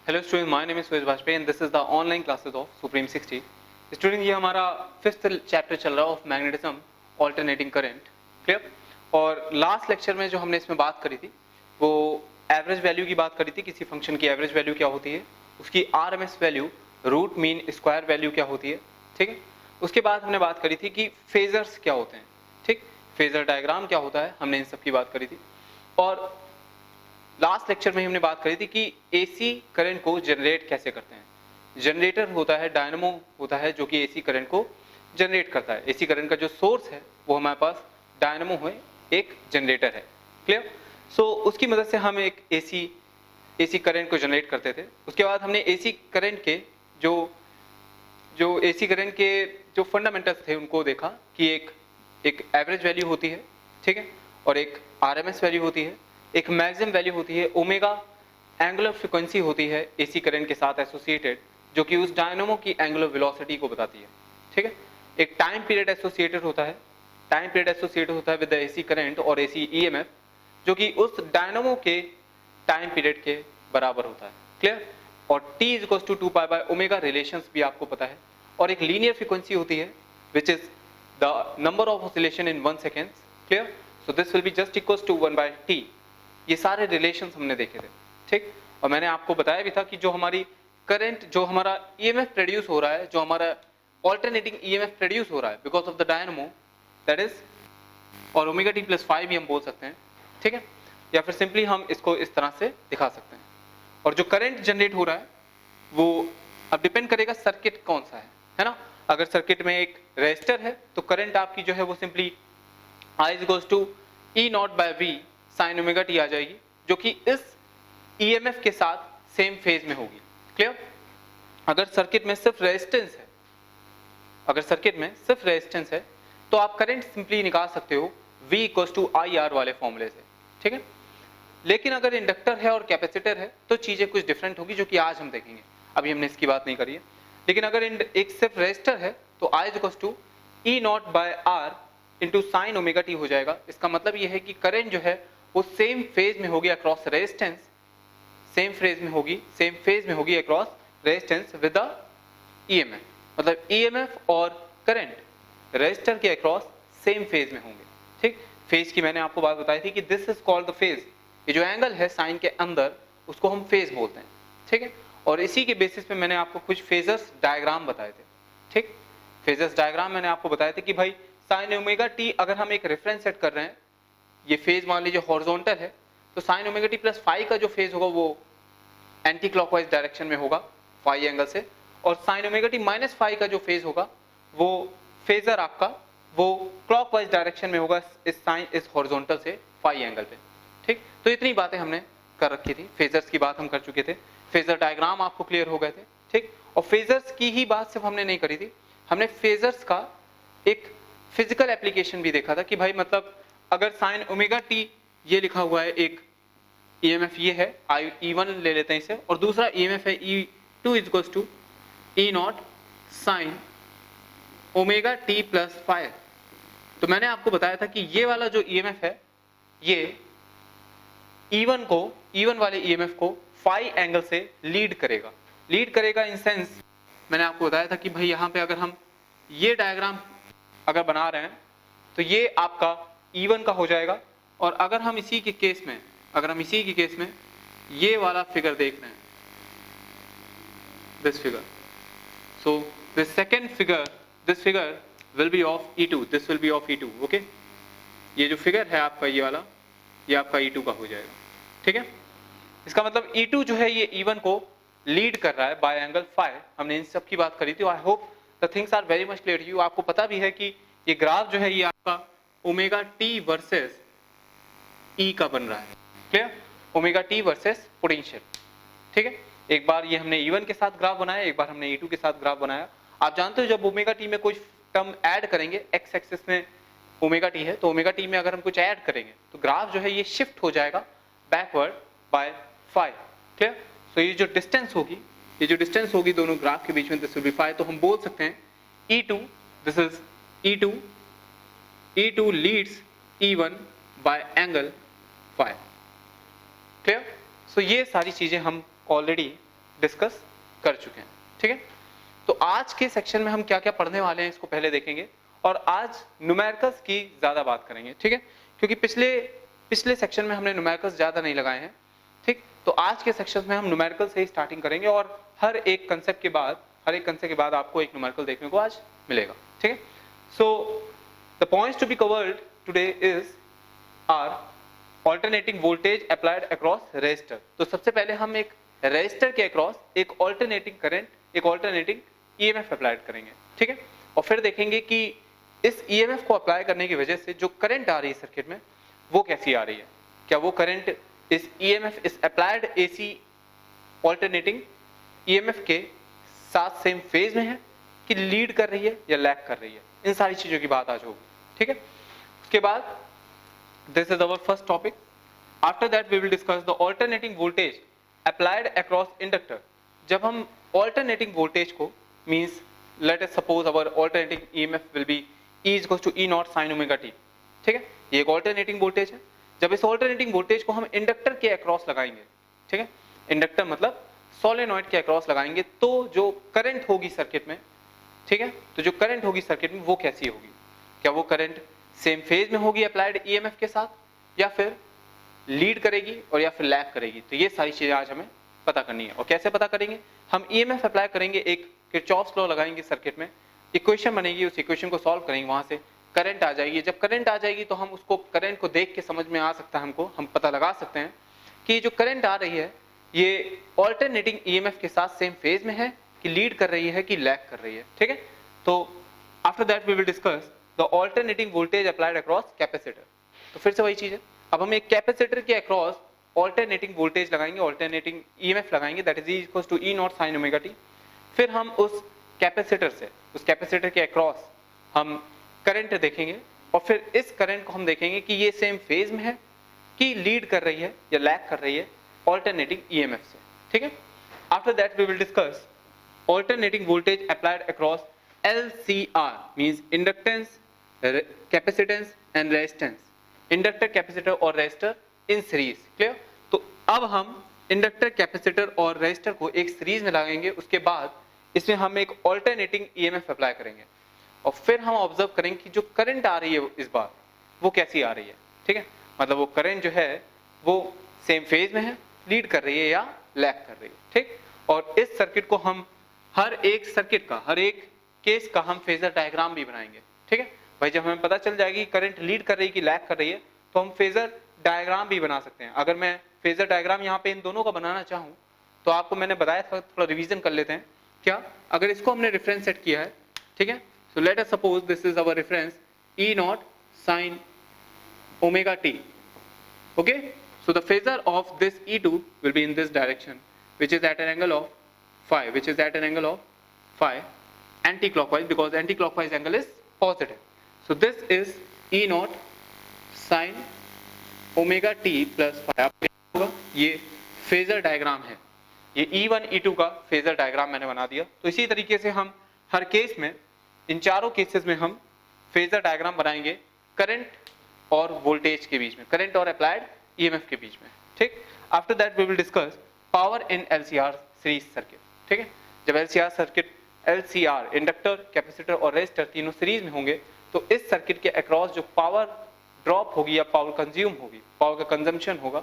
Hello student, my name is Suresh Vajpayee and this is the online classes of supreme 60। Student, ये हमारा 5th chapter चल रहा है of magnetism alternating current. Clear? और last lecture में जो हमने इसमें बात करी थी वो एवरेज वैल्यू की बात करी थी। किसी फंक्शन की एवरेज वैल्यू क्या होती है, उसकी RMS value, root mean square value क्या होती है। ठीक है, उसके बाद हमने बात करी थी कि फेजर्स क्या होते हैं। ठीक, फेजर डायग्राम क्या होता है, हमने इन सब की बात करी थी। और लास्ट लेक्चर में हमने बात करी थी कि एसी करंट को जनरेट कैसे करते हैं। जनरेटर होता है, डायनामो होता है जो कि एसी करंट को जनरेट करता है। एसी करंट का जो सोर्स है वो हमारे पास डायनामो है, एक जनरेटर है। क्लियर? सो उसकी मदद से हम एक एसी करंट को जनरेट करते थे। उसके बाद हमने एसी करंट के जो एसी करंट के जो फंडामेंटल्स थे उनको देखा कि एक एवरेज वैल्यू होती है, ठीक है, और एक आरएमएस वैल्यू होती है, एक मैक्सिमम वैल्यू होती है, ओमेगा एंगुलर फ्रीक्वेंसी होती है एसी करंट के साथ एसोसिएटेड, जो कि उस डायनामो की एंगुलर वेलोसिटी को बताती है। ठीक है, एक टाइम पीरियड एसोसिएटेड होता है, टाइम पीरियड एसोसिएटेड होता है विद द एसी करंट और एसी ईएमएफ, जो कि उस डायनामो के टाइम पीरियड के बराबर होता है। क्लियर? और t is equal to 2 pi by omega relations भी आपको पता है। और एक लीनियर फ्रीक्वेंसी होती है which is the number of oscillation in 1 second. Clear? So this will be just equal to 1 by t। ये सारे रिलेशंस हमने देखे थे। ठीक, और मैंने आपको बताया भी था कि जो हमारी करंट, जो हमारा ईएमएफ प्रोड्यूस हो रहा है, जो हमारा ऑल्टरनेटिंग ईएमएफ प्रोड्यूस हो रहा है because of the dynamo, that is, और ओमेगा टी प्लस 5 भी हम बोल सकते हैं। ठीक है, या फिर सिंपली हम इसको इस तरह से दिखा सकते हैं। और जो करंट जनरेट हो रहा है वो अब डिपेंड करेगा सर्किट कौन सा है ना। अगर सर्किट में एक रेजिस्टर है तो करंट आपकी जो है वो simply I is equal to E not by V sine omega T आ जाएगी, जो कि इस ईएमएफ के साथ सेम फेज में होगी। क्लियर? अगर सर्किट में सिर्फ रेजिस्टेंस है, अगर सर्किट में सिर्फ रेजिस्टेंस है तो आप करंट सिंपली निकाल सकते हो V equal to I R वाले फॉर्मूले से। ठीक है, लेकिन अगर इंडक्टर है और कैपेसिटर है तो चीजें कुछ डिफरेंट होगी, जो कि आज हम देखेंगे। अभी हमने इसकी बात नहीं करी है। लेकिन अगर एक सिर्फ रेजिस्टर है तो I is equal to E not by R into sine omega t हो जाएगा। इसका मतलब यह है कि करंट जो है वो सेम फेज में होगी अक्रॉस रेजिस्टेंस, सेम फेज में होगी across resistance with the EMF. मतलब ईएमएफ और करंट रेजिस्टर के अक्रॉस सेम फेज में होंगे। ठीक, फेज की मैंने आपको बात बताई थी कि this is called the phase. ये जो एंगल है साइन के अंदर उसको हम फेज बोलते हैं। ठीक है, और इसी के बेसिस पे मैंने आपको कुछ फेजर्स डायग्राम बताए थे। ठीक, फेजर्स डायग्राम मैंने आपको बताए थे कि भाई साइन ओमेगा टी, अगर हम एक रेफरेंस सेट कर रहे हैं, ये फेज मान लीजिए हॉरिजॉन्टल है, तो sine omega T plus phi का जो फेज होगा वो एंटी क्लॉकवाइज डायरेक्शन में होगा फाई एंगल से, और sine omega T minus phi का जो फेज होगा वो फेजर आपका वो क्लॉकवाइज डायरेक्शन में होगा इस हॉरिजॉन्टल से फाई एंगल पे। ठीक, तो इतनी बातें हमने कर रखी थी। फेजर्स की बात हम कर चुके थे, फेजर डायग्राम आपको क्लियर हो गए थे। ठीक, और फेजर्स की ही बात सिर्फ हमने नहीं करी थी, हमने फेजर्स का एक फिजिकल एप्लीकेशन भी देखा था कि भाई मतलब अगर साइन ओमेगा टी ये लिखा हुआ है, एक ईएमएफ ये है E1 ले लेते हैं इसे, और दूसरा ईएमएफ है E2 is equal to E not sine omega T plus 5। तो मैंने आपको बताया था कि ये वाला जो ईएमएफ है ये E1 वाले ईएमएफ को फाई एंगल से लीड करेगा इन सेंस, मैंने आपको बताया था कि भाई यहाँ पे अगर हम ये डायग्राम अगर बना रहे हैं तो ये आपका E1 का हो जाएगा। और अगर हम इसी के केस में ये वाला फिगर देख रहे हैं, this figure, so this second figure, this figure will be of E2, this will B of E2। Okay, ये जो फिगर है आपका ये वाला, ये आपका E2 का हो जाएगा। ठीक है, इसका मतलब E2 जो है ये E1 को लीड कर रहा है बाय एंगल फाई। हमने इन सब की बात करी थी। I hope the things are very much clear to you. आपको पता भी है कि ये ग्राफ जो है ये आपका ओमेगा टी वर्सेस ई का बन रहा है। Clear? Omega T versus potential. ठीक है, एक बार ये हमने E1 के साथ ग्राफ बनाया, एक बार हमने E2 के साथ ग्राफ बनाया। आप जानते हो जब ओमेगा टी में कुछ टर्म ऐड करेंगे, एक्स एक्सिस में ओमेगा टी है तो ओमेगा टी में अगर हम कुछ ऐड करेंगे तो ग्राफ जो है ये शिफ्ट हो जाएगा backward bye phi. Clear? So ये जो डिस्टेंस होगी दोनों ग्राफ के बीच में, दिस विल बी फाई। तो हम बोल सकते हैं E2, this is E2 leads E1 by angle phi. Clear? So ये सारी चीजें हम ऑलरेडी डिस्कस कर चुके हैं, ठीक है। तो आज के सेक्शन में हम क्या क्या पढ़ने वाले हैं इसको पहले देखेंगे, और आज न्यूमेरिकल्स की ज्यादा बात करेंगे, ठीक है, क्योंकि पिछले सेक्शन में हमने न्यूमेरिकल्स ज्यादा नहीं लगाए हैं, ठीक। तो आज के सेक्शन में हम न्यूमेरिकल से ही स्टार्टिंग करेंगे, और हर एक कंसेप्ट के बाद आपको एक न्यूमेरिकल देखने को आज मिलेगा, ठीक है। So the points to be covered today is are alternating voltage applied across resistor. तो सबसे पहले हम एक रेजिस्टर के अक्रॉस एक ऑल्टरनेटिंग करंट, एक ऑल्टरनेटिंग ईएमएफ अप्लाइड करेंगे, ठीक है। और फिर देखेंगे कि इस ईएमएफ को अप्लाई करने की वजह से जो करंट आ रही है सर्किट में वो कैसी आ रही है, क्या वो करंट इस ईएमएफ, इस अप्लाइड एसी ऑल्टरनेटिंग ईएमएफ के साथ सेम फेज में है कि लीड कर रही है या लैग कर रही है, इन सारी चीजों की बात आज होगी, ठीक है। उसके बाद this is our first topic. After that we will discuss the alternating voltage applied across inductor. जब हम ऑल्टरनेटिंग वोल्टेज को means let us suppose our alternating EMF will be E is equal to E not sine omega T, ठीक है, ये एक alternating voltage है। जब इस ऑल्टरनेटिंग वोल्टेज को हम इंडक्टर के अक्रॉस लगाएंगे, ठीक है, इंडक्टर मतलब सोलेनॉइड के अक्रॉस लगाएंगे, तो जो करंट होगी सर्किट में, ठीक है, तो जो करंट होगी सर्किट में वो कैसी होगी, क्या वो करंट सेम फेज में होगी अप्लाइड ईएमएफ के साथ, या फिर लीड करेगी और या फिर लैग करेगी। तो ये सारी चीजें आज हमें पता करनी है। और कैसे पता करेंगे, हम ईएमएफ अप्लाई करेंगे, एक किरचॉफ्स लॉ लगाएंगे सर्किट में, इक्वेशन बनेगी, उस इक्वेशन को सॉल्व करेंगे, वहां से करंट आ जाएगी। जब करंट आ जाएगी तो हम उसको करंट को देख के समझ में आ सकता है, हम पता लगा सकते हैं कि जो करंट आ रही है ये ऑल्टरनेटिंग ईएमएफ के साथ सेम फेज में है कि लीड कर रही है कि लैग कर रही है, ठीक है। तो after that we will discuss the alternating voltage applied across capacitor. तो फिर से वही चीज है, अब हम एक कैपेसिटर के अक्रॉस ऑल्टरनेटिंग वोल्टेज लगाएंगे, ऑल्टरनेटिंग ईएमएफ लगाएंगे, that is equal to E not sine omega t. फिर हम उस कैपेसिटर के अक्रॉस हम करंट देखेंगे, और फिर इस करंट को हम देखेंगे कि ये सेम फेज में है कि लीड कर रही है या लैग कर रही है ऑल्टरनेटिंग ईएमएफ से, ठीक है। After that we will discuss alternating voltage applied across LCR means inductance, capacitance and resistance. Inductor, capacitor और रेजिस्टर इन सीरीज, क्लियर। तो अब हम इंडक्टर, कैपेसिटर और रेजिस्टर को एक सीरीज में लगाएंगे, उसके बाद इसमें हम एक ऑल्टरनेटिंग ईएमएफ अप्लाई करेंगे, और फिर हम ऑब्जर्व करेंगे कि जो करंट आ रही है इस बार वो कैसी आ रही है, ठीक है, मतलब वो करंट जो है वो सेम फेज में है, लीड कर रही है या लैग कर रही है, ठीक। और इस सर्किट को हम हर एक केस का हम फेजर डायग्राम भी बनाएंगे, ठीक है भाई। जब हमें पता चल जाएगी करंट लीड कर रही है कि लैग कर रही है, तो हम फेजर डायग्राम भी बना सकते हैं। अगर मैं फेजर डायग्राम यहाँ पे इन दोनों का बनाना चाहूँ तो आपको मैंने बताया था, थोड़ा रिवीजन कर लेते हैं। क्या, अगर इसको हमने रेफरेंस सेट किया है, ठीक है, so let us suppose this is our reference E not sine omega t, okay, so the phasor of this E2 will be in this direction, which is at an angle of phi, anti-clockwise, because anti-clockwise angle is positive. So this is E naught sin omega t plus phi। होगा ये phasor diagram है, ये E1 E2 का phasor diagram मैंने बना दिया। तो इसी तरीके से हम हर केस में, इन चारों केसेस में हम फेजर डायग्राम बनाएंगे करंट और वोल्टेज के बीच में, करंट और अप्लाइड ईएमएफ के बीच में, ठीक। After that we will discuss power in LCR series circuit, ठीक है। जब LCR circuit, LCR inductor, capacitor और रेजिस्टर तीनों सीरीज में होंगे, तो इस सर्किट के अक्रॉस जो पावर ड्रॉप होगी या पावर कंज्यूम होगी, पावर का कंजम्पशन होगा,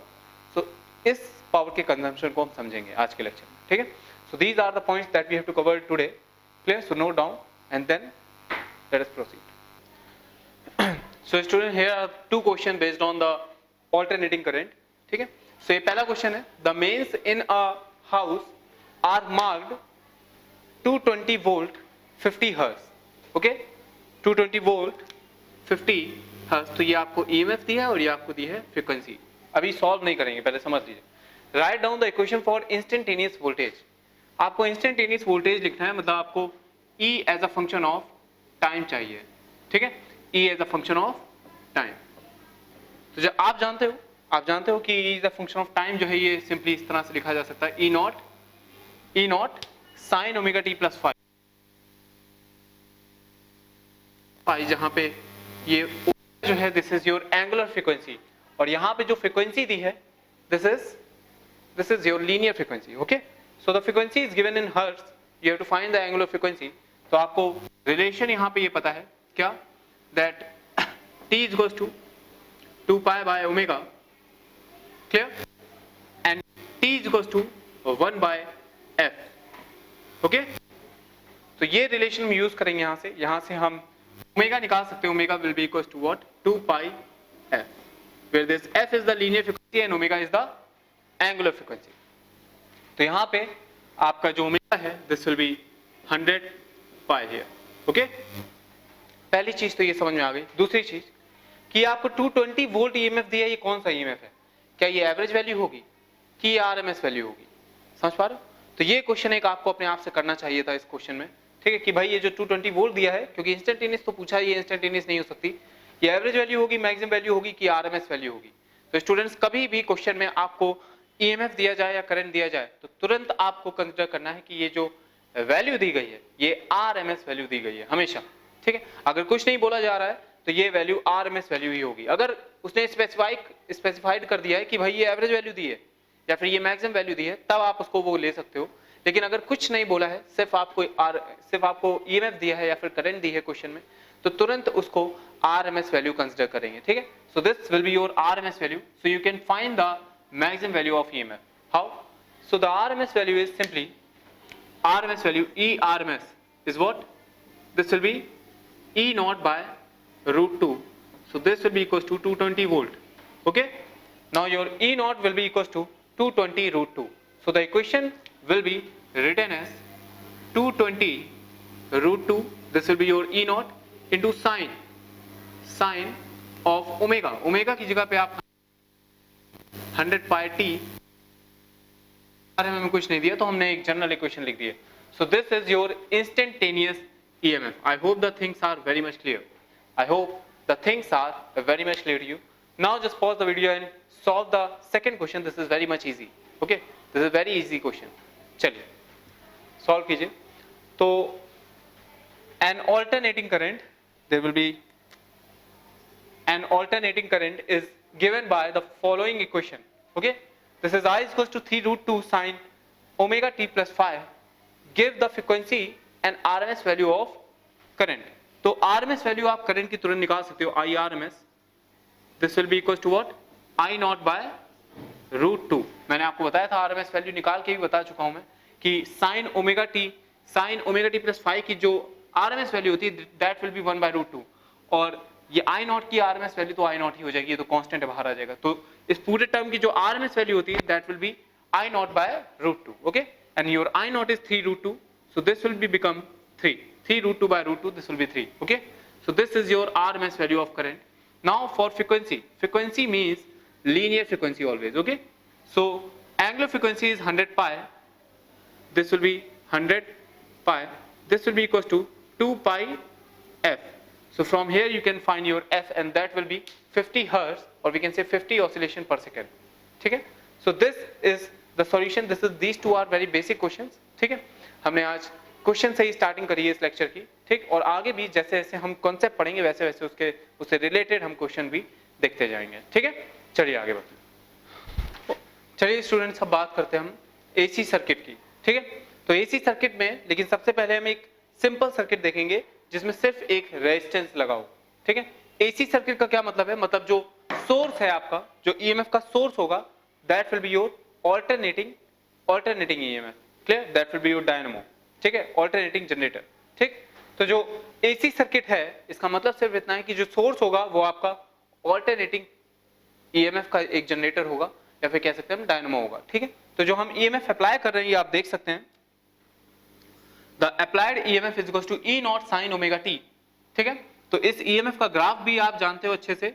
तो इस पावर के कंजम्पशन को हम समझेंगे आज के लेक्चर में, ठीक है। So these are the points that we have to cover today, clear. So note down and then let us proceed. So student, here are two questions based on the alternating current, ठीक है। So ये पहला question है, the mains in a house are marked 220 volt 50 hertz, okay, 220 volt 50 hertz। तो ये आपको EMF दी है और ये आपको दी है फ्रीक्वेंसी। अभी सॉल्व नहीं करेंगे, पहले समझ लीजिए। Write down the equation for instantaneous voltage. आपको इंस्टेंटेनियस वोल्टेज लिखना है, मतलब आपको E as a function of time चाहिए, ठीक है, E as a function of time. तो जब आप जानते हो कि E as a function of time जो है ये सिंपली इस तरह से लिखा जा सकता है, E not sine omega T plus phi, जहां पे ये जो है this is your angular frequency, और यहां पे जो फ्रीक्वेंसी दी है this is your linear frequency, okay. So the frequency is given in hertz, you have to find the angular frequency. तो आपको रिलेशन यहाँ पे ये पता है क्या, that t is equals to 2 pi by omega, clear, and t is equals to 1 by f। Okay, तो ये रिलेशन हम यूज करेंगे यहाँ से हम ओमेगा निकाल सकते हैं। Omega will be equals to what, 2 pi f, where this f is the linear frequency and omega is the angular frequency। तो यहाँ पे आपका जो ओमेगा है this will be 100 pi here. Okay, पहली चीज तो ये समझ में आ गई। दूसरी चीज कि आपको 220 वोल्ट ईएमएफ दिया, ये कौन सा ईएमएफ है, क्या ये एवरेज वैल्यू होगी कि ये आरएमएस वैल्यू होगी, समझ पा रहे हो? तो ये क्वेश्चन एक आपको अपने आप से करना चाहिए था इस क्वेश्चन में, ठीक है, कि भाई ये जो 220 वोल्ट दिया है, क्योंकि इंस्टेंटेनियस तो पूछा है, ये इंस्टेंटेनियस नहीं हो सकती, ये एवरेज वैल्यू होगी, मैक्सिमम वैल्यू होगी कि आरएमएस वैल्यू होगी। तो स्टूडेंट्स कभी भी क्वेश्चन में आपको ईएमएफ दिया जाए या करंट दिया जाए तो तुरंत आपको कंसीडर करना है कि ये जो वैल्यू दी गई है ये आरएमएस वैल्यू दी गई है हमेशा, ठीक है। अगर कुछ नहीं बोला जा रहा है तो ये वैल्यू आरएमएस वैल्यू ही होगी। अगर उसने स्पेसिफाइड कर दिया है कि भाई ये एवरेज वैल्यू दी है या फिर ये मैक्सिमम वैल्यू दी है, तब आप उसको वो ले सकते हो। लेकिन अगर कुछ नहीं बोला है, सिर्फ आपको ईएमएफ दिया है या फिर करंट दी है क्वेश्चन में, तो तुरंत उसको आरएमएस वैल्यू कंसीडर करेंगे, ठीक है। So this will be your RMS value, so you can find the maximum value of EMF. How? So the RMS value is simply RMS value, E RMS is what? This will be E naught by root 2. So this will be equals to 220 volt. Okay? Now your E naught will be equals to 220 root 2. So the equation will be written as 220 root 2. This will be your E naught into sine of omega. Omega की जगह पे आप 100 pi T, में कुछ नहीं दिया तो हमने एक जनरल इक्वेशन लिख दी है। So this is your instantaneous EMF. I hope the things are very much clear. I hope the things are very much clear to you. Now just pause the video and solve the second question. This is very much easy. Okay, this is very easy question. चलिए solve कीजिए। तो an alternating current, there will be an alternating current is given by the following equation. Okay, this is I is equals to 3 root 2 sine omega t plus 5. Give the frequency and RMS value of current. तो RMS value आप current की तुरंत निकाल सकते हो, I RMS. This will be equals to what? I naught by root 2. मैंने आपको बताया था RMS value निकाल के भी बता चुका हूं मैं कि sin omega t plus 5 की जो RMS value होती है that will be 1 by root 2, और ये I नॉट की RMS वैल्यू तो I नॉट ही हो जाएगी, ये तो कांस्टेंट बाहर आ जाएगा। तो इस पूरे टर्म की जो RMS वैल्यू होती है that will be I naught by root 2। Okay, and your I not is 3 root 2, so this will be become 3 root 2 by root 2, this will be 3। Okay, so this is your RMS value of current. Now for frequency means linear frequency always. Okay, so angular frequency is 100 pi, this will be 100 pi, this will be equals to 2 pi f। So from here you can find your f and that will be 50 hertz, or we can say 50 oscillation per second, ठीक है। So this is the solution. This is, these two are very basic questions, ठीक है। हमने आज question से ही starting करी है इस लेक्चर की, ठीक, और आगे भी जैसे जैसे हम कॉन्सेप्ट पढ़ेंगे वैसे वैसे उससे रिलेटेड हम क्वेश्चन भी देखते जाएंगे, ठीक है। चलिए आगे बढ़ते हैं। चलिए स्टूडेंट्स, अब बात करते हैं हम एसी सर्किट की, ठीक है। तो एसी सर्किट में, लेकिन सबसे पहले हम एक सिंपल सर्किट देखेंगे जिसमें सिर्फ एक रेजिस्टेंस लगाओ, ठीक है। एसी सर्किट का क्या मतलब है, मतलब जो सोर्स है आपका, जो ईएमएफ का सोर्स होगा that will be your alternating EMF, clear, that will be your dynamo, ठीक है, ऑल्टरनेटिंग जनरेटर, ठीक। तो जो एसी सर्किट है इसका मतलब सिर्फ इतना है कि जो सोर्स होगा वो आपका ऑल्टरनेटिंग ईएमएफ का एक जनरेटर होगा, या फिर कह सकते हैं हम डायनामो होगा, ठीक है। तो जो हम ईएमएफ अप्लाई कर रहे हैं ये आप देख सकते हैं, The applied EMF is equals to E naught sin omega t, ठीक है। तो इस EMF का ग्राफ भी आप जानते हो अच्छे से,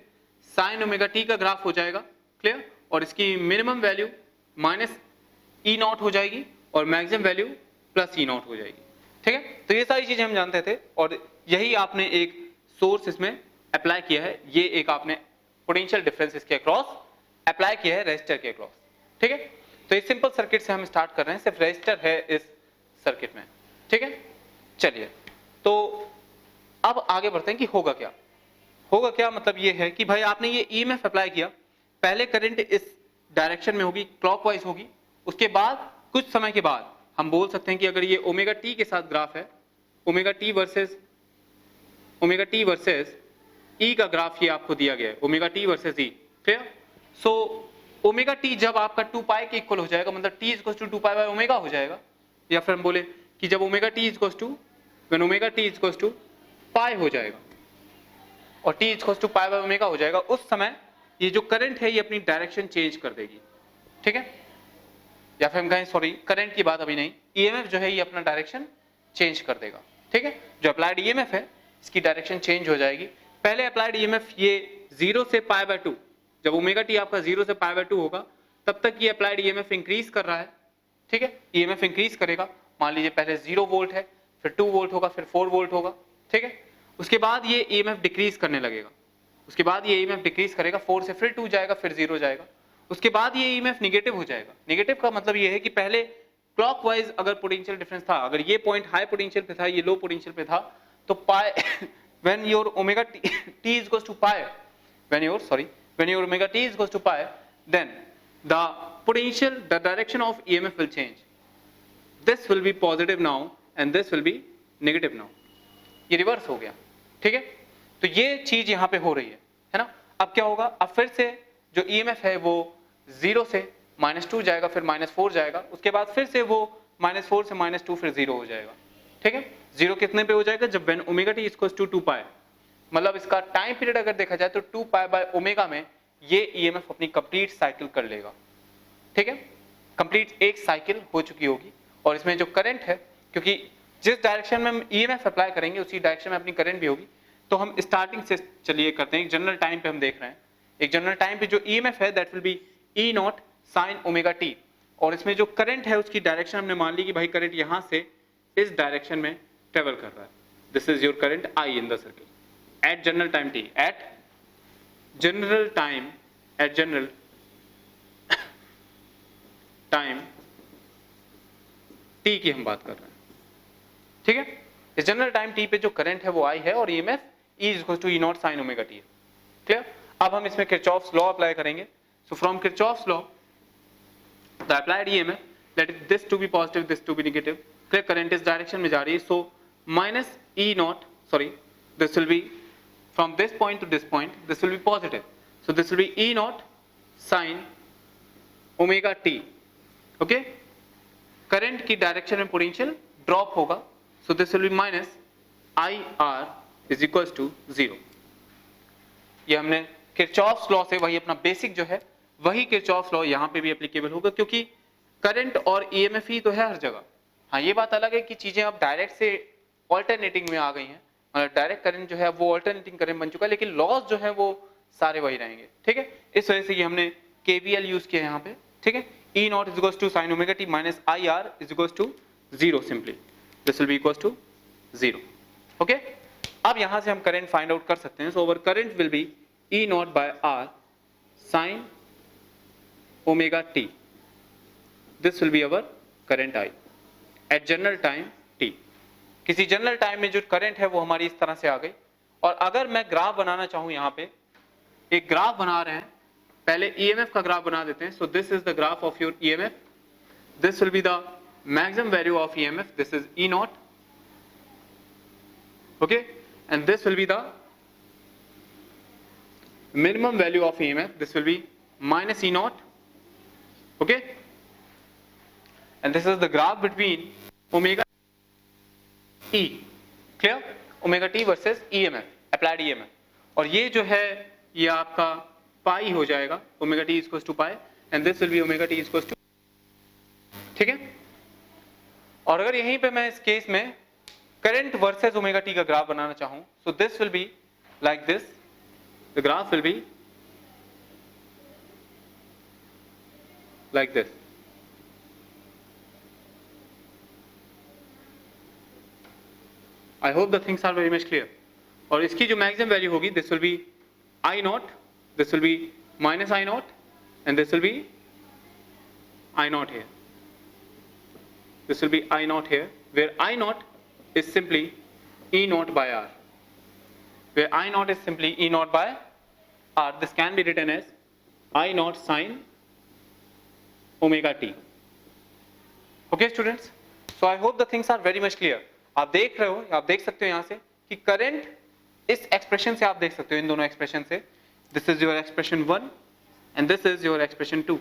sin omega t का ग्राफ हो जाएगा, क्लियर, और इसकी minimum value minus E naught हो जाएगी और maximum value plus E naught हो जाएगी, ठीक है। तो ये सारी चीजें हम जानते थे और यही आपने एक सोर्स इसमें अप्लाई किया है, ये एक आपने पोटेंशियल डिफरेंस इसके अक्रॉस अप्लाई किया है रेजिस्टर के अक्रॉस, ठीक है। तो इस सिंपल सर्किट से हम स्टार्ट कर रहे हैं, सिर्फ रेजिस्टर है इस सर्किट में, ठीक है। चलिए, तो अब आगे बढ़ते हैं कि होगा क्या, मतलब ये है कि भाई आपने ये ईएमएफ अप्लाई किया, पहले करंट इस डायरेक्शन में होगी, क्लॉकवाइज होगी, उसके बाद कुछ समय के बाद हम बोल सकते हैं कि अगर ये ओमेगा टी के साथ ग्राफ है, ओमेगा टी वर्सेस ई का ग्राफ ये आपको दिया गया है, omega T versus E, clear? So omega T जब आपका 2 पाई के इक्वल हो जाएगा, मतलब T equal to 2 pi by omega हो जाएगा, या फिर हम बोले कि जब omega T equal to when omega T equal to pi हो जाएगा और T equal to pi by omega हो जाएगा, उस समय ये जो करंट है ये अपनी डायरेक्शन चेंज कर देगी, ठीक है? या फिर हम कहें सॉरी, करंट की बात अभी नहीं, ईएमएफ जो है ये अपना डायरेक्शन चेंज कर देगा, ठीक है? जो अप्लाइड ईएमएफ है इसकी डायरेक्शन चेंज हो जाएगी। पहले अप्लाइड ईएमएफ ये 0 से पाई बाय 2, जब ओमेगा टी आपका 0 से पाई बाय 2 होगा तब तक ये अप्लाइड ईएमएफ इंक्रीज कर रहा है, ठीक है? ईएमएफ इंक्रीज करेगा, मान लीजिए पहले 0 वोल्ट है, फिर 2 वोल्ट होगा, फिर 4 वोल्ट होगा, ठीक है? उसके बाद ये ईएमएफ डिक्रीज करने लगेगा, उसके बाद ये ईएमएफ डिक्रीज करेगा, 4 से फिर 2 जाएगा, फिर 0 जाएगा, उसके बाद ये ईएमएफ नेगेटिव हो जाएगा। नेगेटिव का मतलब ये है कि पहले क्लॉकवाइज अगर पोटेंशियल डिफरेंस था, अगर ये पॉइंट हाई पोटेंशियल पे था, ये लो पोटेंशियल पे था, तो पाई when your omega t is equals to pi, when your omega t is equals to pi, then the potential, the direction of EMF will change. This will be positive now and this will be negative now. ये reverse हो गया, ठीक है? तो ये चीज यहाँ पे हो रही है ना? अब क्या होगा? अब फिर से जो EMF है वो 0 से -2 जाएगा, फिर -4 जाएगा, उसके बाद फिर से वो -4 से -2 फिर 0 हो जाएगा, ठीक है? 0 कितने पे हो जाएगा? जब when omega t equals to 2 pi, मतलब इसका टाइम पीरियड अगर देखा जाए तो 2 पाई बाय ओमेगा में ये ईएमएफ अपनी कंप्लीट साइकिल कर लेगा, ठीक है? कंप्लीट एक साइकिल हो चुकी होगी और इसमें जो करंट है, क्योंकि जिस डायरेक्शन में हम ईएमएफ अप्लाई करेंगे उसी डायरेक्शन में अपनी करंट भी होगी, तो हम स्टार्टिंग से चलिए करते हैं। एक जनरल टाइम पे हम देख रहे हैं, एक जनरल टाइम पे जो ईएमएफ है that will be E not sine omega t, और इसमें जो करंट है उसकी डायरेक्शन हमने मान ली कि भाई करंट यहां से इस डायरेक्शन में ट्रेवल कर रहा है। This is your current I in the circle at general time t, at general time t की हम बात कर रहे हैं, ठीक है? इस जनरल टाइम टी पे जो करंट है वो आई है और EMF E is equal to E not sine omega t है, क्लियर? अब हम इसमें किरचॉफ्स लॉ अप्लाई करेंगे। So from Kirchhoff's law the applied EMF, let this to be positive, this to be negative, clear? Current इस direction में जा रही है, so minus E naught, sorry, this will be from this point to this point, this will be positive, so this will be E naught sin omega t, okay? Current की direction में potential drop होगा, so this will be minus IR is equals to 0। ये हमने Kirchhoff's law से, वही अपना basic जो है वही किरचॉफ्स लॉ यहाँ पे भी एप्लीकेबल होगा, क्योंकि करंट और ईएमएफ ही तो है हर जगह। हाँ, ये बात अलग है कि चीजें अब डायरेक्ट से ऑल्टरनेटिंग में आ गई हैं, डायरेक्ट करंट जो है वो अल्टरनेटिंग करंट बन चुका है, लेकिन लॉस जो है वो सारे वही रहेंगे, ठीक है? इस वजह से ये हमने केवीएल यूज किया यहाँ पे, ठीक है? E naught is equals to sin omega t minus IR is equals to 0 simply, this will be equals to 0, okay? अब यहाँ से हम करंट फाइंड आउट कर सकते हैं। So over current will be E naught by R sin omega t, this will be our current I at general time t। किसी general time में जो करंट है वो हमारी इस तरह से आ गई, और अगर मैं ग्राफ बनाना चाहूं, यहाँ पे एक ग्राफ बना रहे हैं, पहले ईएमएफ का ग्राफ बना देते हैं। So this is the graph of your EMF, this will be the maximum value of EMF, this is E naught, okay? And this will be the minimum value of EMF, this will be minus E naught, okay? And this is the graph between omega E, clear? Omega T versus EMF, applied EMF, और ये जो है ये आपका pi हो जाएगा, omega t equals to pi, and this will be omega t equals to, ठीक है? और अगर यहीं पे मैं इस केस में करंट वर्सेस ओमेगा टी का ग्राफ बनाना चाहूं, so this will be like this, the graph will be like this, I hope the things are very much clear. और इसकी जो मैक्सिमम वैल्यू होगी, this will be I naught, this will be minus I naught, and this will be I naught here, this will be I naught here, where I not is simply E not by are, where I not is simply E not by R, this can be written as I nought sine omega T, okay students? So I hope the things are very much clear. आप देख रहे हो, आप देख सकते हो यहाँ से कि करंट, इस एक्सप्रेशन से आप देख सकते हो, इन दोनों एक्सप्रेशन से, this is your expression 1 and this is your expression 2।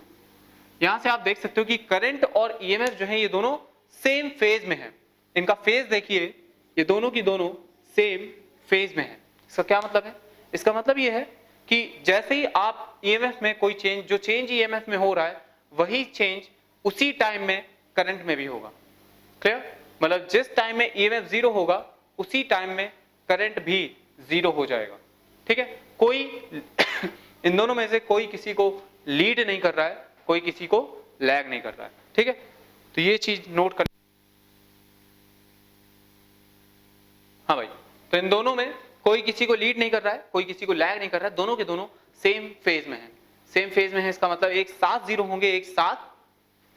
यहां से आप देख सकते हो कि करंट और ईएमएफ जो है ये दोनों सेम फेज में है। इनका फेज देखिए, ये दोनों की दोनों सेम फेज में है। इसका क्या मतलब है? इसका मतलब ये है कि जैसे ही आप ईएमएफ में कोई चेंज, जो चेंज ईएमएफ में हो रहा है वही चेंज उसी टाइम में करंट में भी होगा। क्लियर? मतलब जिस टाइम में ईएमएफ 0 होगा उसी टाइम में करंट भी 0 हो जाएगा। ठीक है? कोई इन दोनों में से कोई किसी को लीड नहीं कर रहा है, कोई किसी को लैग नहीं कर रहा है। ठीक है? तो ये चीज नोट कर। हाँ भाई, तो इन दोनों में कोई किसी को लीड नहीं कर रहा है, कोई किसी को लैग नहीं कर रहा है, दोनों के दोनों सेम फेज में है। सेम फेज में है इसका मतलब एक साथ 0 होंगे, एक साथ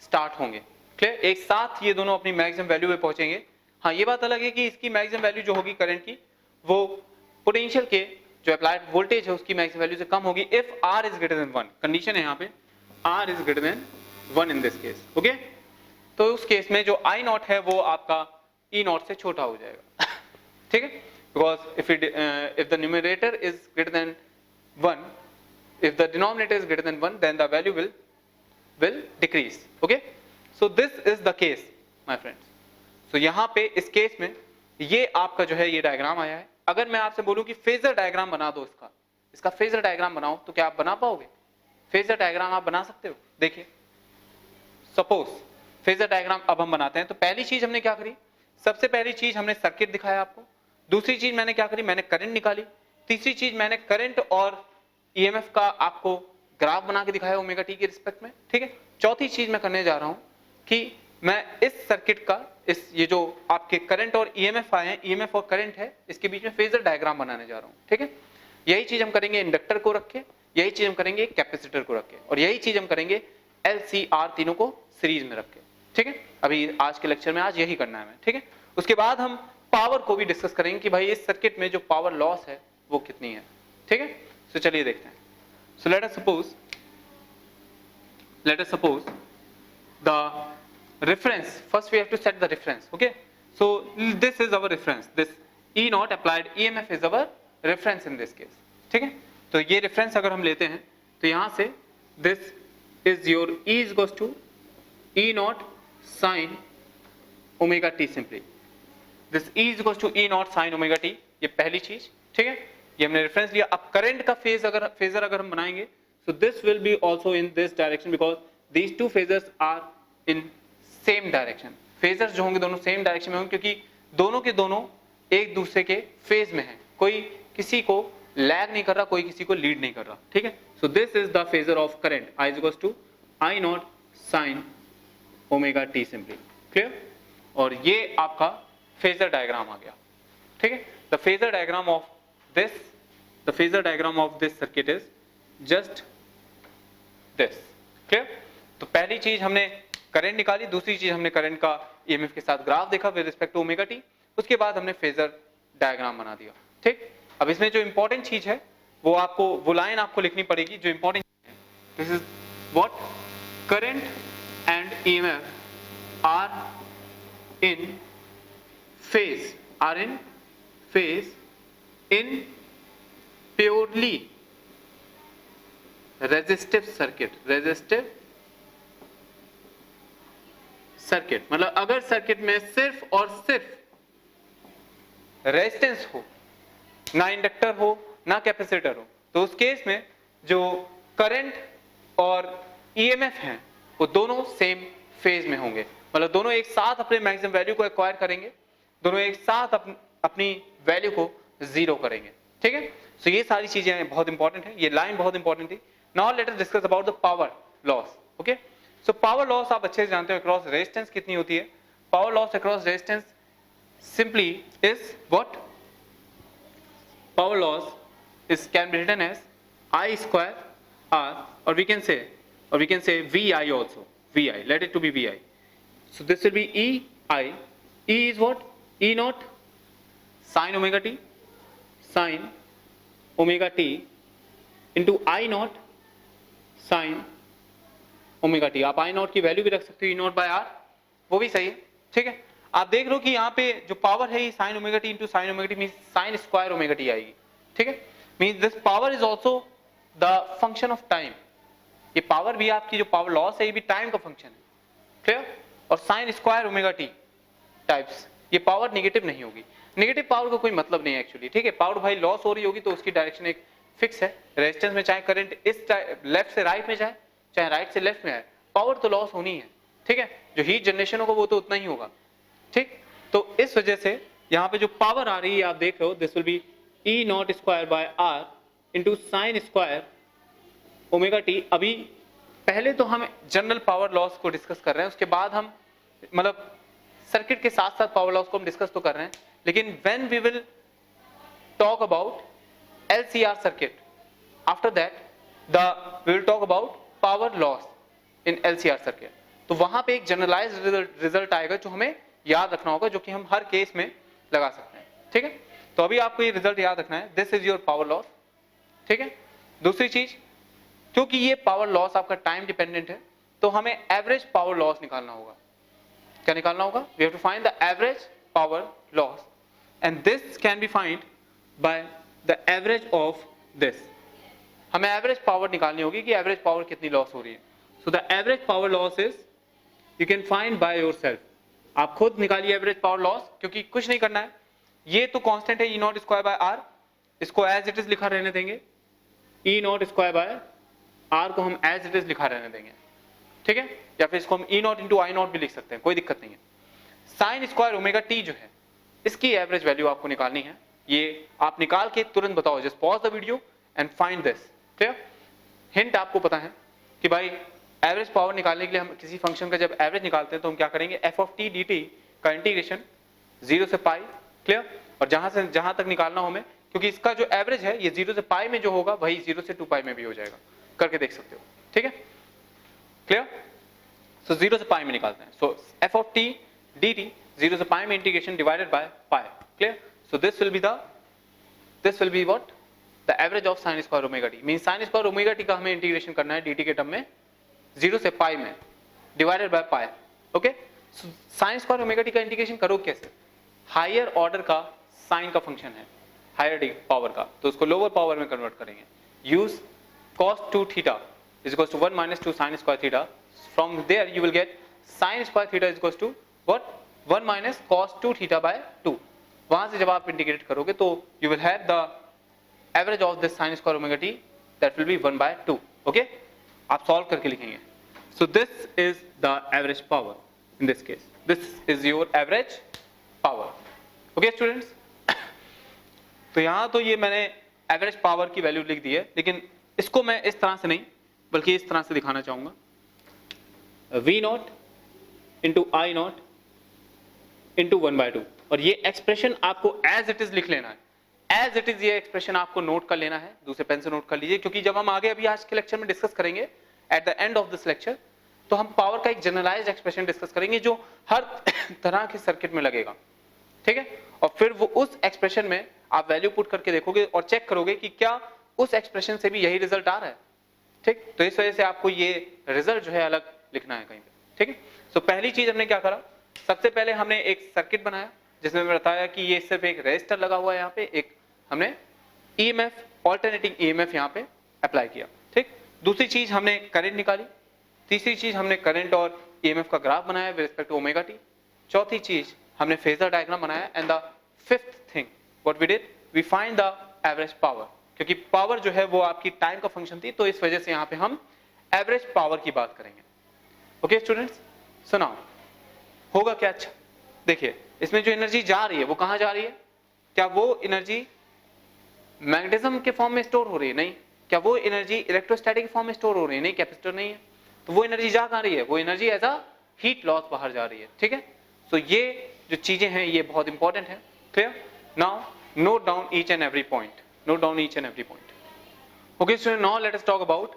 स्टार्ट होंगे। क्लियर? एक साथ ये दोनों अपनी मैक्सिमम वैल्यू पे पहुंचेंगे। हाँ, ये बात अलग है कि इसकी मैक्सिमम वैल्यू जो होगी करंट की, वो पोटेंशियल के जो अप्लाइड वोल्टेज है उसकी मैक्सिमम वैल्यू से कम होगी if R is greater than 1। Condition है यहाँ पे R is greater than 1 in this case. Okay, तो उस केस में जो I नॉट है वो आपका E नॉट से छोटा हो जाएगा। ठीक है? Because if the numerator is greater than 1, if the denominator is greater than 1, then the value will decrease. Okay, so this is the case my friends. So यहाँ पे इस केस में ये आपका जो है ये डायग्राम आया है। अगर मैं आपसे बोलूं कि फेजर डायग्राम बना दो, इसका फेजर डायग्राम बनाओ, तो क्या आप बना पाओगे? फेजर डायग्राम आप बना सकते हो? देखिए, सपोज फेजर डायग्राम अब हम बनाते हैं। तो पहली चीज हमने क्या करी? सबसे पहली चीज हमने सर्किट दिखाया आपको। दूसरी चीज मैंने क्या करी? मैंने करंट निकाली। तीसरी चीज मैंने करंट और ईएमएफ का आपको ग्राफ बना के दिखाया ओमेगा टी के रिस्पेक्ट में। ठीक है? चौथी चीज मैं करने जा रहा हूं कि मैं इस सर्किट का, इस ये जो आपके करंट और ईएमएफ आए हैं, ईएमएफ और करंट है, इसके बीच में फेजर डायग्राम बनाने जा रहा हूं। ठीक है? यही चीज हम करेंगे इंडक्टर को रख के, यही चीज हम करेंगे कैपेसिटर को रख के, और यही चीज हम करेंगे LCR तीनों को सीरीज में रख के। ठीक है? अभी आज के लेक्चर में आज यही करना है हमें। ठीक है? उसके बाद हम पावर को भी डिस्कस करेंगे कि भाई इस सर्किट में जो पावर लॉस है वो कितनी है। ठीक है? तो चलिए देखते हैं। सो let us suppose the reference. First we have to set the reference. Okay, so this is our reference. This E naught applied EMF is our reference in this case. ठीक है? तो ये reference अगर हम लेते हैं तो यहां से this is your E is equals to E naught sin omega t simply. This E is equals to E naught sin omega t. ये पहली चीज। ठीक है? ये हमने reference लिया। अब current का phasor अगर हम बनाएंगे, so this will be also in this direction because these two phasors are in same direction. Phasors जो होंगे दोनों सेम डायरेक्शन में होंगे क्योंकि दोनों के दोनों एक दूसरे के फेज में हैं। कोई किसी को लैग नहीं कर रहा, कोई किसी को लीड नहीं कर रहा। ठीक है? So this is the phasor of current I is equals to I naught sine omega T simply. Clear? और ये आपका फेजर डायग्राम आ गया। ठीक है? The phasor diagram of this circuit is just this. Clear? तो पहली चीज हमने करंट निकाली, दूसरी चीज हमने करंट का ईएमएफ के साथ ग्राफ देखा with respect to omega T, उसके बाद हमने फेजर डायग्राम बना दिया। ठीक? अब इसमें जो इंपॉर्टेंट चीज है वो आपको, वो लाइन आपको लिखनी पड़ेगी जो इंपॉर्टेंट है। This is what current and EMF are in phase in purely resistive circuit. मतलब अगर सर्किट में सिर्फ और सिर्फ रेजिस्टेंस हो, ना इंडक्टर हो ना कैपेसिटर हो, तो उस केस में जो करंट और ईएमएफ हैं वो दोनों सेम फेज में होंगे। मतलब दोनों एक साथ अपने मैक्सिमम वैल्यू को एक्वायर करेंगे, दोनों एक साथ अपनी वैल्यू को 0 करेंगे। ठीक है? सो ये सारी चीजें बहुत इंपॉर्टेंट है, ये लाइन बहुत इंपॉर्टेंट थी। Now let us discuss about the power loss. Okay, so power loss आप अच्छे से जानते हो अक्रॉस रेजिस्टेंस कितनी होती है। Power loss across resistance simply is what? Power loss is can be written as I square R, or we can say VI also. VI, let it to be VI. So this will be EI. E is what? E naught sin omega t, sin omega t into I naught sin omega t. आप I naught की value भी रख सकते हो E naught by R, वो भी सही है। ठीक है? आप देख लो कि यहाँ पे जो पावर है ये sign omega T into sine omega T mean sine square omega T आएगी, ठीक है। Mean this power is also the function of time. ये पावर भी आपकी जो पावर लॉस है ये भी टाइम का फंक्शन है, क्लियर। और sign square omega T types, ये पावर नेगेटिव नहीं होगी। नेगेटिव पावर का कोई मतलब नहीं है एक्चुअली, ठीक है। पावर भाई लॉस हो रही होगी तो उसकी डायरेक्शन एक फिक्स है। रेजिस्टेंस में चाहे करंट इस लेफ्ट से राइट में जाए चाहे राइट से लेफ्ट में आए, पावर तो लॉस होनी है, ठीक है। जो हीट जनरेशन होगा वो तो उतना ही होगा, ठीक। तो इस वजह से यहाँ पे जो पावर आ रही है आप देख रहे हो, this will be E nought square by R into sine square omega T. अभी पहले तो हम जनरल पावर लॉस को डिस्कस कर रहे हैं, उसके बाद हम मतलब सर्किट के साथ साथ पावर लॉस को हम डिस्कस तो कर रहे हैं, लेकिन when we will talk about LCR circuit, after that we will talk about power loss in LCR circuit. तो वहां पे एक जनरलाइज्ड रिजल्ट आएगा जो हमें याद रखना होगा, जो कि हम हर केस में लगा सकते हैं, ठीक है। तो अभी आपको ये रिजल्ट याद रखना है, this is your power loss, ठीक है। दूसरी चीज, क्योंकि ये पावर लॉस आपका टाइम डिपेंडेंट है तो हमें एवरेज पावर लॉस निकालना होगा। क्या निकालना होगा? We have to find the average power loss and this can be find by the average of this. हमें एवरेज पावर निकालनी होगी कि एवरेज पावर कितनी लॉस हो रही है। So the average power loss is you can find by yourself. आप खुद निकालिए एवरेज पावर लॉस, क्योंकि कुछ नहीं करना है, ये तो कांस्टेंट है ई नॉट स्क्वायर बाय आर, इसको एज इट इज लिखा रहने देंगे। ई नॉट स्क्वायर बाय आर को हम एज इट इज लिखा रहने देंगे, ठीक है। या फिर इसको हम ई नॉट इंटू आई नॉट भी लिख सकते हैं, कोई दिक्कत नहीं है। साइन स्क्वायर ओमेगा टी जो है इसकी एवरेज वैल्यू आपको निकालनी है। ये आप निकाल के तुरंत बताओ, just pause the video and find this, clear. Hint आपको पता है कि भाई एवरेज पावर निकालने के लिए हम किसी फंक्शन का जब एवरेज निकालते हैं तो हम क्या करेंगे, F of T D T का इंटीग्रेशन 0 से पाई, क्लियर। और जहां तक निकालना हो हमें, क्योंकि इसका जो एवरेज है ये 0 से पाई में जो होगा वही 0 से 2 पाई में भी हो जाएगा, करके देख सकते हो, ठीक है, क्लियर। सो 0 से पाई में निकालते हैं। So F of T D T 0 से पाई में integration divided by pi, clear. So this will be what, the average of sine square omega T. Mean sine square omega T का हमें integration करना है dt के term में 0 से pi में divided by pi, okay. Sign square omega T का integration करो कैसे? हायर ऑर्डर का साइन का फंक्शन है, हायर पावर का, तो उसको लोअर पावर में कन्वर्ट करेंगे। Use cos 2 theta is equals to 1 minus 2 sin square theta. From there you will get sin square theta is equals to what? 1 minus cos 2 theta by 2. वहां से जब आप integrate करोगे तो you will have the average of this sin square omega t that will be 1 by 2. Okay? आप solve करके लिखेंगे। So this is the average power in this case. This is your average power. Okay students? तो यहाँ तो ये मैंने average power की value लिख दी है, लेकिन इसको मैं इस तरह से नहीं बल्कि इस तरह से दिखाना चाहूंगा। V not into I naught into 1/2, और ये एक्सप्रेशन आपको एज इट इज लिख लेना है। एज इट इज ये एक्सप्रेशन आपको नोट कर लेना है, दूसरे पेन से नोट कर लीजिए, क्योंकि जब हम आगे अभी आज के लेक्चर में डिस्कस करेंगे at the end of this lecture, तो हम पावर का एक जनरलाइज्ड एक्सप्रेशन डिस्कस करेंगे जो हर तरह के सर्किट में लगेगा, ठीक है। और फिर वो उस एक्सप्रेशन में आप वैल्यू पुट करके देखोगे और चेक करोगे कि क्या उस एक्सप्रेशन से भी यही रिजल्ट आ रहा है, ठीक। तो इस वजह से आपको ये रिजल्ट जो है अलग लिखना है कहीं पे, ठीक है। सो पहली चीज हमने क्या करा, सबसे पहले हमने एक सर्किट बनाया जिसमें मैंने बताया कि ये सिर्फ एक रेजिस्टर लगा हुआ है, यहाँ पे एक हमने ईएमएफ ऑल्टरनेटिंग ईएमएफ यहाँ पे अप्लाई किया, ठीक। दूसरी चीज हमने करंट निकाली, तीसरी चीज हमने करंट और ईएमएफ का ग्राफ बनाया with respect to omega T, चौथी चीज हमने फेजर डायग्राम बनाया, and the fifth thing what we did, we find the average power. क्योंकि पावर जो है वो आपकी टाइम का फंक्शन थी, तो इस वजह से यहाँ पे हम एवरेज पावर की बात करेंगे। ओके स्टूडेंट्स, सुनाओ होगा क्या? अच्छा देखिए, इसमें जो एनर्जी जा रही है वो कहां जा रही है? क्या वो एनर्जी मैग्नेटिज्म के फॉर्म में स्टोर हो रही है? नहीं। क्या वो एनर्जी इलेक्ट्रोस्टैटिक फॉर्म में स्टोर हो रही है? नहीं, कैपेसिटर नहीं है। तो वो एनर्जी जा कहां रही है? वो energy as a heat loss बाहर जा रही है, ठीक है। सो ये जो चीजें हैं ये बहुत इंपॉर्टेंट है, clear. Now note down each and every point, note down each and every point. Okay student, now let us talk about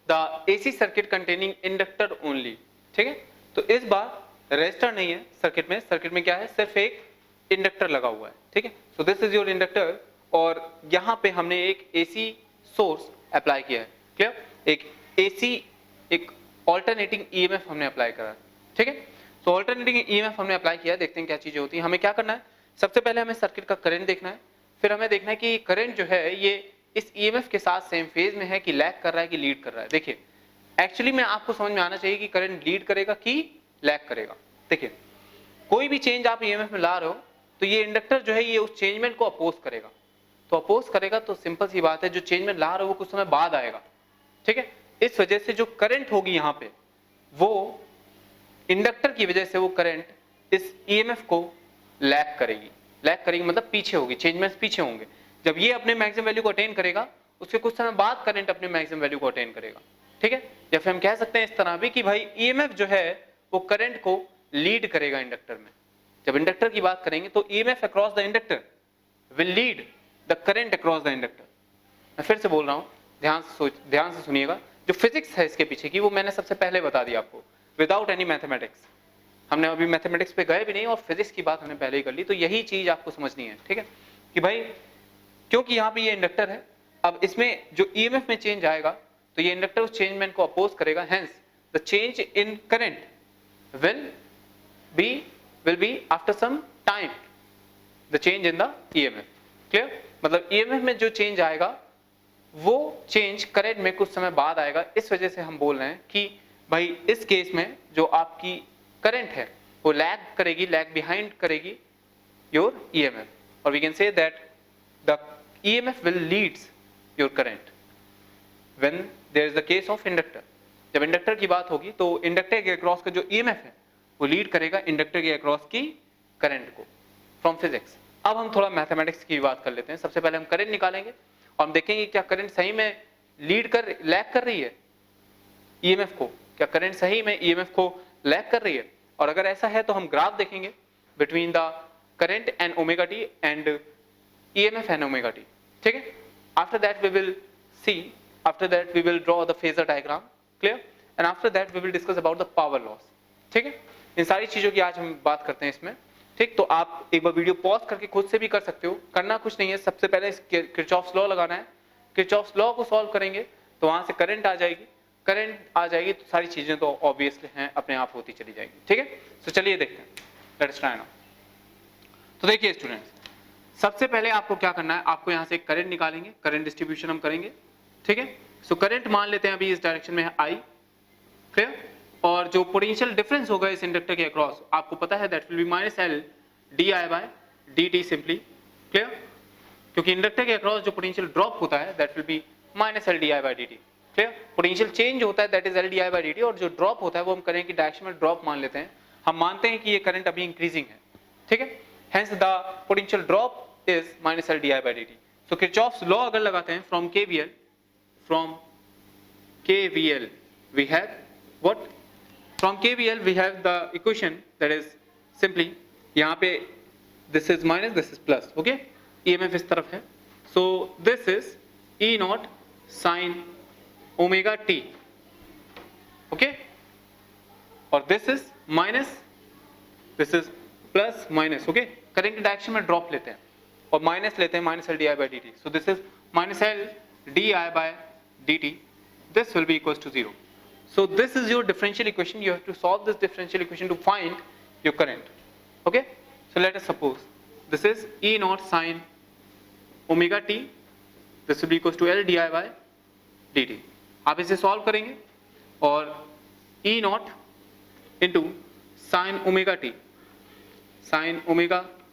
the AC circuit containing inductor only, ठीक है। तो इस बार रेजिस्टर नहीं है सर्किट में क्या है? सिर्फ एक इंडक्टर लगा हुआ है, ठीक है। So this is your inductor, और यहां पे हमने एक एसी सोर्स अप्लाई किया है, क्लियर। एक एसी एक ऑल्टरनेटिंग ईएमएफ हमने अप्लाई करा है, ठीक है। तो ऑल्टरनेटिंग ईएमएफ हमने अप्लाई किया, देखते हैं क्या चीजें होती हैं। हमें क्या करना है, सबसे पहले हमें सर्किट का करंट देखना है, फिर हमें देखना है कि करंट जो है ये इस ईएमएफ के साथ सेम फेज में है कि लैग कर रहा है कि लीड कर रहा है। देखिए एक्चुअली में आपको समझ में आना चाहिए कि करंट लीड करेगा कि लैग करेगा। देखिए कोई भी चेंज आप ईएमएफ में ला रहे हो तो ये इंडक्टर जो है ये उस चेंजमेंट को अपोज करेगा, तो अपोज करेगा तो सिंपल सी बात है जो चेंजमेंट ला रहे हो वो कुछ समय बाद आएगा, ठीक है। इस वजह से जो करंट होगी यहाँ पे वो इंडक्टर की वजह से वो करंट इस ईएमएफ को लैग करेगी। लैग करेगी मतलब पीछे होगी, चेंजमेंट्स पीछे होंगे। जब ये अपने मैक्सिमम वैल्यू को अटेन करेगा उसके कुछ समय बाद करंट अपने मैक्सिमम वैल्यू को अटेन करेगा, ठीक है। या फिर हम कह सकते हैं इस तरह भी कि भाई ईएमएफ जो है वो करंट को लीड करेगा इंडक्टर में। जब इंडक्टर की बात करेंगे तो EMF across the inductor will lead the current across the inductor. मैं फिर से बोल रहा हूं, ध्यान से सुनिएगा। जो फिजिक्स है इसके पीछे की वो मैंने सबसे पहले बता दिया आपको, विदाउट एनी मैथमेटिक्स। हमने अभी मैथमेटिक्स पे गए भी नहीं और फिजिक्स की बात हमने पहले ही कर ली। तो यही चीज आपको समझनी है, ठीक है, कि भाई क्योंकि यहाँ पे ये इंडक्टर है, अब इसमें जो ईएमएफ में चेंज आएगा तो ये इंडक्टर उस चेंजमेंट को अपोज करेगा, hence the change in current will be after some time the change in the EMF. Clear, मतलब ईएमएफ में जो चेंज आएगा वो चेंज करंट में कुछ समय बाद आएगा। इस वजह से हम बोल रहे हैं कि भाई इस केस में जो आपकी करंट है वो लैग करेगी, लैग बिहाइंड करेगी योर ईएमएफ, और we can say that the EMF will leads your current when there is the case of inductor. जब इंडक्टर की बात होगी तो इंडक्टर के अक्रॉस का जो ईएमएफ है वो लीड करेगा इंडक्टर के अक्रॉस की करंट को, फ्रॉम फिजिक्स। अब हम थोड़ा मैथमेटिक्स की बात कर लेते हैं। सबसे पहले हम करंट निकालेंगे और हम देखेंगे क्या करंट सही में लैग कर रही है ईएमएफ को, क्या करंट सही में ईएमएफ को लैग कर रही है। और अगर ऐसा है तो हम ग्राफ देखेंगे between the current and omega T and EMF and omega T, ठीक है। After that we will see, after that we will draw the phasor diagram, clear, and after that we will discuss about the power loss, ठीक है। इन सारी चीजों की आज हम बात करते हैं इसमें, ठीक। तो आप एक बार वीडियो पॉज करके खुद से भी कर सकते हो, करना कुछ नहीं है। सबसे पहले किरचॉफ्स लॉ लगाना है, किरचॉफ्स लॉ को सॉल्व करेंगे तो वहां से करंट आ जाएगी, करंट आ जाएगी तो सारी चीजें तो ऑब्वियसली हैं, अपने आप होती चली जाएगी, ठीक है। तो चलिए देखते हैं, लेट्स ट्राई नाउ। तो देखिए स्टूडेंट्स, सबसे पहले आपको क्या करना है, आपको यहां से करंट निकालेंगे, करंट डिस्ट्रीब्यूशन हम करेंगे, ठीक है। सो करंट मान लेते हैं अभी इस डायरेक्शन में है आई, क्लियर, और जो पोटेंशियल डिफरेंस होगा इस इंडक्टर के अक्रॉस आपको पता है that will be minus L D I by D T simply, clear, क्योंकि इंडक्टर के अक्रॉस जो पोटेंशियल ड्रॉप होता है that will be minus L D I by D T, clear. Potential change होता है that is L D I by D T, और जो drop होता है वो हम करें कि डायरेक्शन में ड्रॉप मान लेते हैं। हम मानते हैं कि ये करंट अभी इंक्रीजिंग है, ठीक है, hence the potential drop is minus L D I by D T. So Kirchhoff's law अगर लगाते हैं from KVL we have what? From KVL we have the equation that is simply यहाँ पे this is minus, this is plus, okay? EMF इस तरफ है, so this is E naught sin omega t, okay? और this is minus, this is plus minus, okay? Current direction में drop लेते हैं और माइनस लेते हैं, minus L D I by D T. So this is minus L D I by D T, this will be equals to 0. So this is your differential equation. You have to solve this differential equation to find your current, okay? So let us suppose this is E naught sin omega t, this will be equals to L di by dt. आप इसे solve करेंगे और E naught into sin omega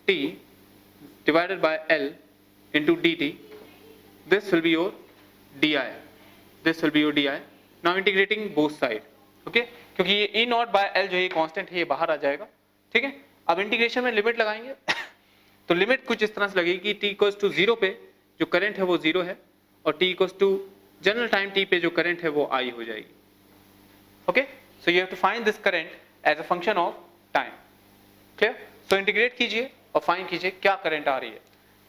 t divided by L into dt, this will be your di, this will be your di. Now integrating both side, okay? क्योंकि ये E naught by L जो है constant है, ये बाहर आ जाएगा, ठीक है। अब इंटीग्रेशन में लिमिट लगाएंगे तो लिमिट कुछ इस तरह से लगेगी कि t इक्वल्स टू 0 पे जो करंट है वो 0 है और t equals to general time t पे जो करंट है वो I हो जाएगी, okay. So you have to find this current as a function of time, clear. So integrate कीजिए और फाइंड कीजिए क्या करंट आ रही है।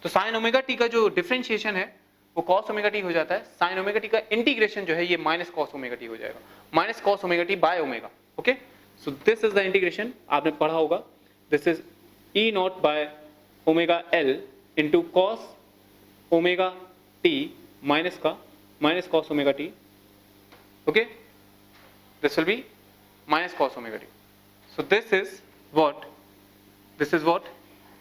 तो साइन ओमेगा टी का जो डिफरेंशिएशन है वो cos ओमेगा टी हो जाता है, साइन ओमेगा टी का इंटीग्रेशन जो है ये माइनस cos ओमेगा टी हो जाएगा, minus cos omega t by omega, okay. So this is the integration, आपने पढ़ा होगा, this is E naught by omega L into cos omega T minus का minus cos omega T, okay, this will be minus cos omega T. So this is what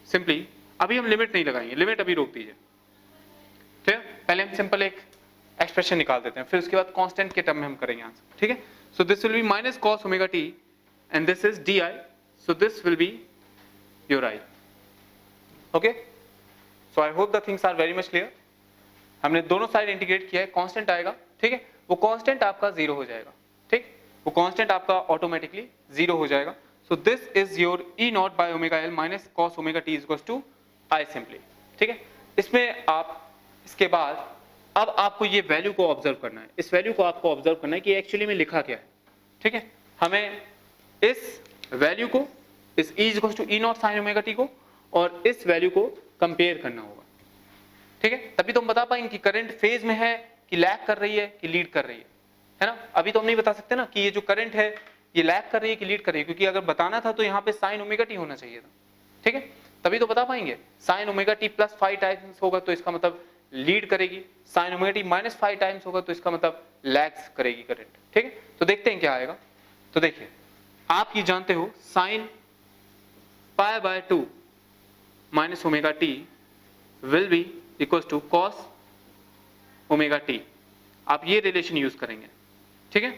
simply, अभी हम limit नहीं लगाएंगे, limit अभी रोक दीजिए, ठीक है। पहले हम सिंपल एक एक्सप्रेशन निकाल देते हैं, फिर उसके बाद कांस्टेंट के टर्म में हम करेंगे आंसर, ठीक है। So this will be minus cos omega T and this is D I, so this will be your I, okay. So I hope the things are very much clear. हमने दोनों side integrate किया है, constant आएगा, ठीक है, वो constant आपका zero हो जाएगा, ठीक, वो कांस्टेंट आपका ऑटोमेटिकली जीरो हो जाएगा। So this is your E not by omega L minus cos omega T is equals to I simply, ठीक है। इसमें आप इसके बाद अब आपको ये वैल्यू को ऑब्जर्व करना है, इस वैल्यू को आपको ऑब्जर्व करना है कि एक्चुअली में लिखा क्या है, ठीक है। हमें इस वैल्यू को, इस E is equals to E not sine omega T को और इस वैल्यू को कंपेयर करना होगा, ठीक है। तभी तो हम बता पाएंगे कि करंट फेज में है कि लैग कर रही है कि लीड कर रही है ना। अभी तो हम नहीं बता सकते ना कि ये जो करंट है ये लैग कर रही है कि लीड कर रही है, क्योंकि अगर बताना था तो यहाँ पे साइन ओमेगा टी होना चाहिए था, ठीक है, तभी तो बता पाएंगे। Sign omega T plus 5 times होगा तो इसका मतलब लीड करेगी, sign omega T minus 5 times होगा तो इसका मतलब लैग्स करेगी करंट, ठीक है। तो देखते हैं क्या आएगा। तो देखिए, आप ये जानते हो sine pi by 2 minus omega T will be equals to cos omega T, आप ये रिलेशन यूज करेंगे, ठीक है।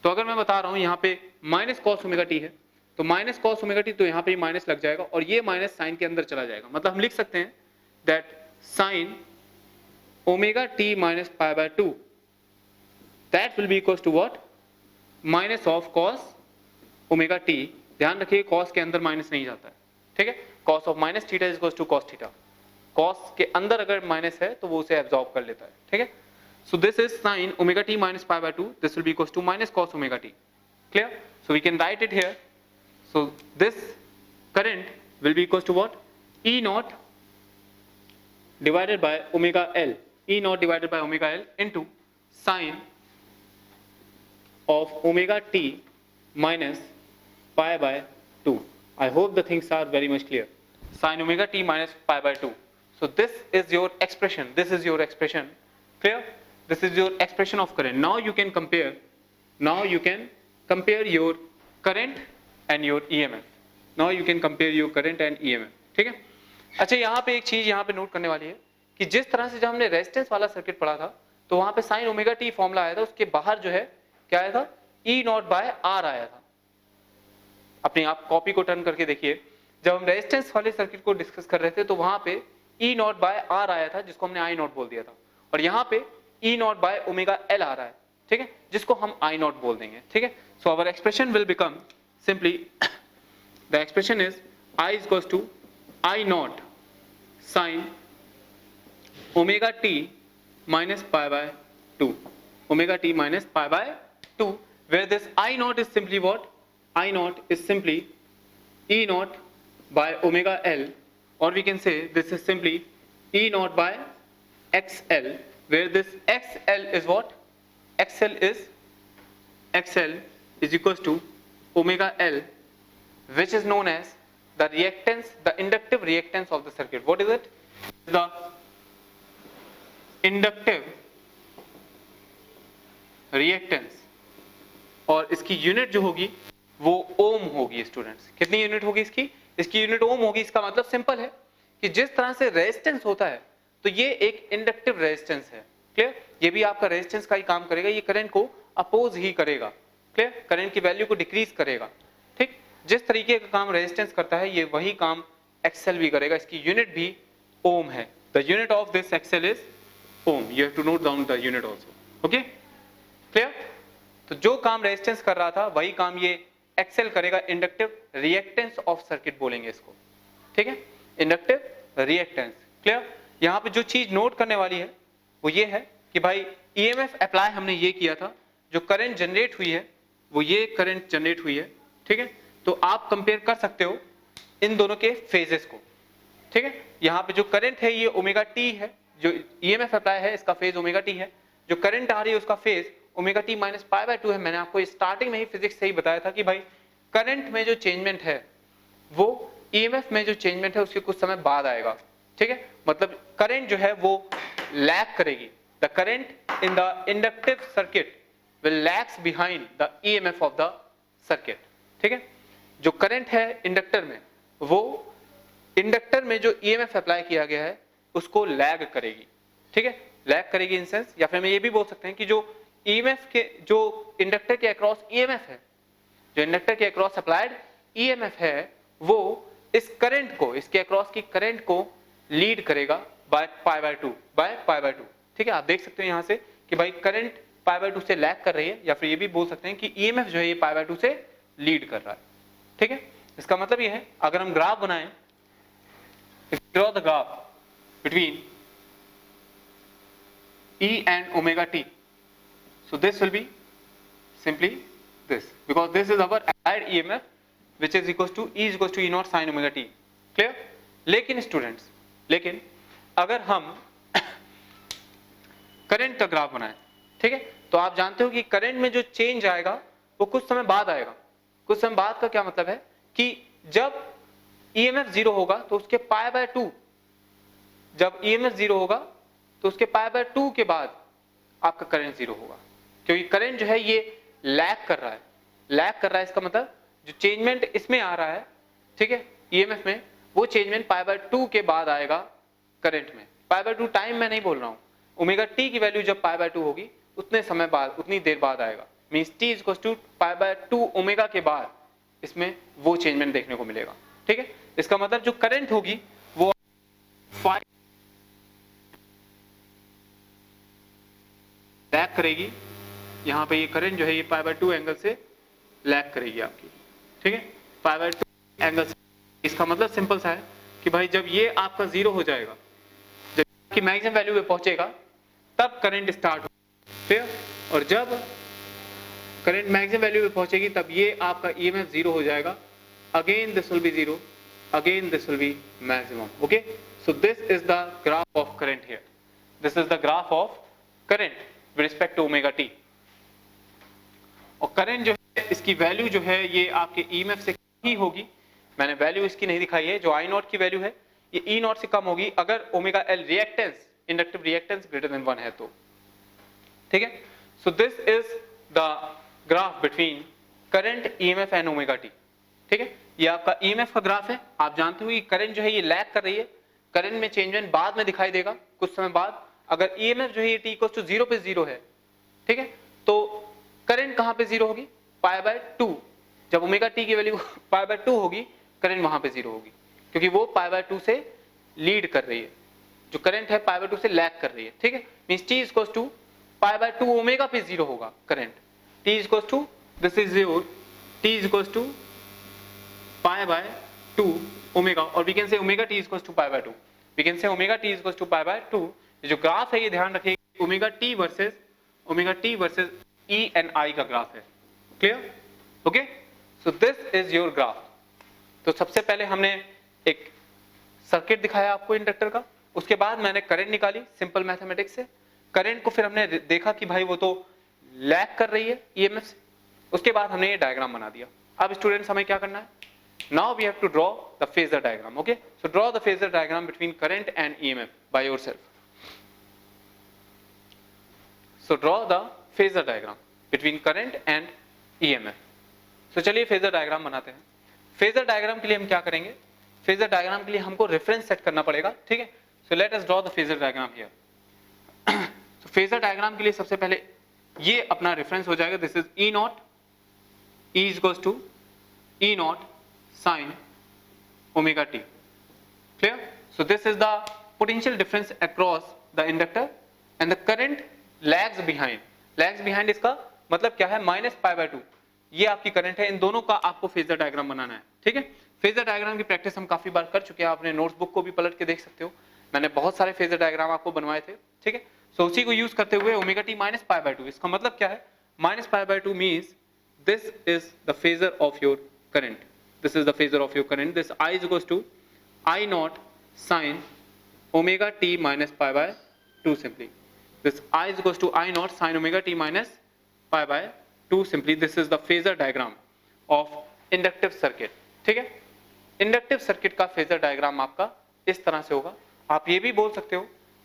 तो अगर मैं बता रहा हूं यहां पे माइनस कॉस ओमेगा टी है तो माइनस कॉस ओमेगा टी, तो यहां पे माइनस लग जाएगा और ये माइनस साइन के अंदर चला जाएगा, मतलब हम लिख सकते हैं that sine omega T minus pi by 2 that will be equals to what, minus of cos omega T. ध्यान रखिए कॉस के अंदर माइनस नहीं जाता है, ठीक है। Cos of minus theta is equals to cos theta, cos के अंदर अगर माइनस है तो वो उसे एब्जॉर्ब कर लेता है, ठीक है। So this is sine omega T minus pi by 2, this will be equals to minus cos omega T, clear. So we can write it here, so this current will be equals to what, E nought divided by omega L, E naught divided by omega L into sine of omega t minus pi by 2. I hope the things are very much clear. Sine omega t minus pi by 2. So this is your expression. This is your expression. Clear? This is your expression of current. Now you can compare. Now you can compare your current and your EMF. Now you can compare your current and EMF. ठीक है? अच्छा, यहाँ पे एक चीज यहाँ पे note करने वाली है कि जिस तरह से जब हमने रेजिस्टेंस वाला सर्किट पढ़ा था तो वहां पे साइन ओमेगा टी फॉर्मूला आया था, उसके बाहर जो है क्या आया था, ई नॉट बाय आर आया था। अपने आप कॉपी को टर्न करके देखिए, जब हम रेजिस्टेंस वाले सर्किट को डिस्कस कर रहे थे तो वहां पे ई नॉट बाय आर आया था, जिसको हमने आई नॉट बोल दिया था, और यहाँ पे ई नॉट बाय ओमेगा एल आ रहा है, ठीक है, जिसको हम आई नॉट बोल देंगे, ठीक है। So our expression will become simply, the expression is I is equals to I nought sin omega t minus pi by 2, omega t minus pi by 2, where this I naught is simply what, I naught is simply E naught by omega L, or we can say this is simply E naught by XL, where this XL is what, XL is equals to omega L, which is known as the reactance, the inductive reactance of the circuit. What is it? The inductive reactance, और इसकी unit जो होगी वो ओम होगी students. कितनी unit होगी इसकी? इसकी यूनिट ओम होगी। इसका मतलब सिंपल है कि जिस तरह से रेजिस्टेंस होता है तो ये एक इंडक्टिव रेजिस्टेंस है, क्लियर। ये भी आपका रेजिस्टेंस का ही काम करेगा, ये करंट को अपोज ही करेगा, क्लियर, करंट की वैल्यू को डिक्रीज करेगा, ठीक। जिस तरीके का काम रेजिस्टेंस करता है ये वही काम एक्सेल भी करेगा। इसकी यूनिट भी ओम है। The unit of this XL is ohm. You have to note down the unit also, okay, clear. तो जो काम रेजिस्टेंस कर रहा था वही काम ये एक्सेल करेगा। इंडक्टिव रिएक्टेंस ऑफ सर्किट बोलेंगे इसको, ठीक है, इंडक्टिव रिएक्टेंस, क्लियर। यहां पे जो चीज नोट करने वाली है वो ये है कि भाई ईएमएफ अप्लाई हमने ये किया था, जो करंट जनरेट हुई है वो ये करंट जनरेट हुई है, ठीक है। तो आप कंपेयर कर सकते हो इन दोनों के फेजेस को, ठीक है। यहाँ पे जो करंट है ये ओमेगा टी है, जो ईएमएफ अप्लाई है इसका फेज ओमेगा टी है, जो करंट आ रही है उसका phase omega T minus pi by 2 है। मैंने आपको स्टार्टिंग में ही फिजिक्स से ही बताया था कि भाई करंट में जो चेंजमेंट है वो ईएमएफ में जो चेंजमेंट है उसके कुछ समय बाद आएगा, ठीक है। मतलब करंट जो है वो लैग करेगी। The current in the inductive circuit will lags behind the EMF of the circuit, ठीक है। जो करंट है इंडक्टर में वो इंडक्टर में जो ईएमएफ अप्लाई किया गया है उसको लैग करेगी, ठीक है, लैग करेगी इन सेंस, या फिर हम ये भी बोल सकते हैं कि जो ईएमएफ के जो इंडक्टर के अक्रॉस ईएमएफ है, जो इंडक्टर के अक्रॉस अप्लाइड ईएमएफ है वो इस करंट को, इसके अक्रॉस की करंट को लीड करेगा बाय पाई बाय टू, ठीक है। आप देख सकते हो यहां से कि भाई करंट पाई बाय टू से लैग कर रही है, या फिर ये भी बोल सकते हैं कि ईएमएफ जो है ये पाई बाय टू से लीड कर रहा है, ठीक है। इसका मतलब ये है अगर हम ग्राफ बनाएं, draw the graph between E and omega t, so this will be simply this, because this is our applied EMF which is equals to E is equals to E naught sin omega t, clear। लेकिन students, लेकिन अगर हम current का graph बनाएं, ठीक है, तो आप जानते हो कि करंट में जो चेंज आएगा वो कुछ समय बाद आएगा। कुछ समय बाद का क्या मतलब है कि जब ईएमएफ जीरो होगा तो उसके पाई बाय टू, जब ईएमएफ जीरो होगा तो उसके पाई बाय टू के बाद आपका करंट जीरो होगा, क्योंकि करंट जो है ये लैग कर रहा है, लैग कर रहा है। इसका मतलब जो चेंजमेंट इसमें आ रहा है, ठीक है, ईएमएफ में, वो चेंजमेंट पाई बाय टू के बाद आएगा करंट में। पाई बाय टू टाइम मैं नहीं बोल रहा हूं, ओमेगा टी की वैल्यू जब पाई बाय टू होगी उतने समय बाद, उतनी देर बाद आएगा, means T is equal to pi by two omega के बाद इसमें वो चेंजमेंट देखने को मिलेगा, ठीक है। इसका मतलब जो करंट होगी वो लैग करेगी, यहां पे ये करंट जो है ये पाई बाय टू एंगल से लैग करेगी आपकी, ठीक है, पाई बाय टू एंगल से। इसका मतलब सिंपल सा है कि भाई जब ये आपका जीरो हो जाएगा, जब आपकी मैक्सिमम वैल्यू पे पहुंचेगा तब करंट स्टार्ट होगा, फिर और जब करंट मैक्सिमम वैल्यू पे पहुंचेगी तब ये आपका ईएमएफ जीरो हो जाएगा, again this will B zero, again this will be maximum, okay। so this is the graph of current here, this is the graph of current with respect to omega t। और current जो है इसकी value जो है ये आपके EMF से ही होगी, मैंने वैल्यू इसकी नहीं दिखाई है, जो आई नॉट की वैल्यू है ये ई नॉट से कम होगी अगर omega L reactance, inductive reactance greater than 1 है तो, ठीक है। So this is the graph between current EMF and omega T, ठीक है। ये आपका ईएमएफ का ग्राफ है, आप जानते हो कि करंट जो है ये लैग कर रही है, करंट में चेंजमेंट बाद में दिखाई देगा कुछ समय बाद। अगर ईएमएफ जो है ये t इक्वल टू 0 पे 0 है, ठीक है, तो करंट कहां पे 0 होगी, पाई बाय 2। जब ओमेगा टी की वैल्यू पाई बाय 2 होगी करंट वहां पे 0 होगी, क्योंकि वो पाई बाय 2 से लीड कर रही है, जो करंट है पाई बाय 2 से लैग कर रही है, ठीक है। Means t equal to pi by 2 omega पे 0 होगा current, t equal to this is your t equal to pi by 2 omega, और we can say omega t is equals to pi by 2, we can say omega t is equals to pi by 2। ये जो graph है ये ध्यान रखिए omega t versus e and I का graph है, clear, okay. So this is your graph. तो सबसे पहले हमने एक सर्किट दिखाया आपको इंडक्टर का, उसके बाद मैंने करंट निकाली सिंपल मैथमेटिक्स से, करंट को फिर हमने देखा कि भाई वो तो लैग कर रही है ईएमएफ से, उसके बाद हमने ये डायग्राम बना दिया। अब स्टूडेंट्स हमें क्या करना है, now we have to draw the phasor diagram, okay। so draw the phasor diagram between current and EMF by yourself। so draw the phasor diagram between current and EMF। so चलिए phasor diagram बनाते हैं। phasor diagram के लिए हम क्या करेंगे, phasor diagram के लिए हमको reference set करना पड़ेगा, ठीक है। so let us draw the phasor diagram here। so phasor diagram के लिए सबसे पहले ये अपना reference हो जाएगा, this is E naught, E is equals to E naught sin omega t, clear। so this is the potential difference across the inductor and the current lags behind इसका मतलब क्या है, माइनस पाई बाय 2, ये आपकी current है। इन दोनों का आपको फेजर डायग्राम बनाना है, ठीक है। फेजर डायग्राम की प्रैक्टिस हम काफी बार कर चुके हैं, आपने नोट्स बुक को भी पलट के देख सकते हो, मैंने बहुत सारे फेजर डायग्राम आपको बनवाए थे, ठीक है। सो उसी को यूज करते हुए omega T minus pi by 2, इसका मतलब क्या है, minus pi by 2 means this is the phasor of your current, this is the phasor of your current, this I is equals to I naught sin omega t minus pi by 2 simply, this I is equals to I naught sin omega t minus pi by 2 simply, this is the phasor diagram of inductive circuit, ठीक है। Inductive circuit का phasor diagram आपका इस तरह से होगा। आप ये भी बोल सकते हो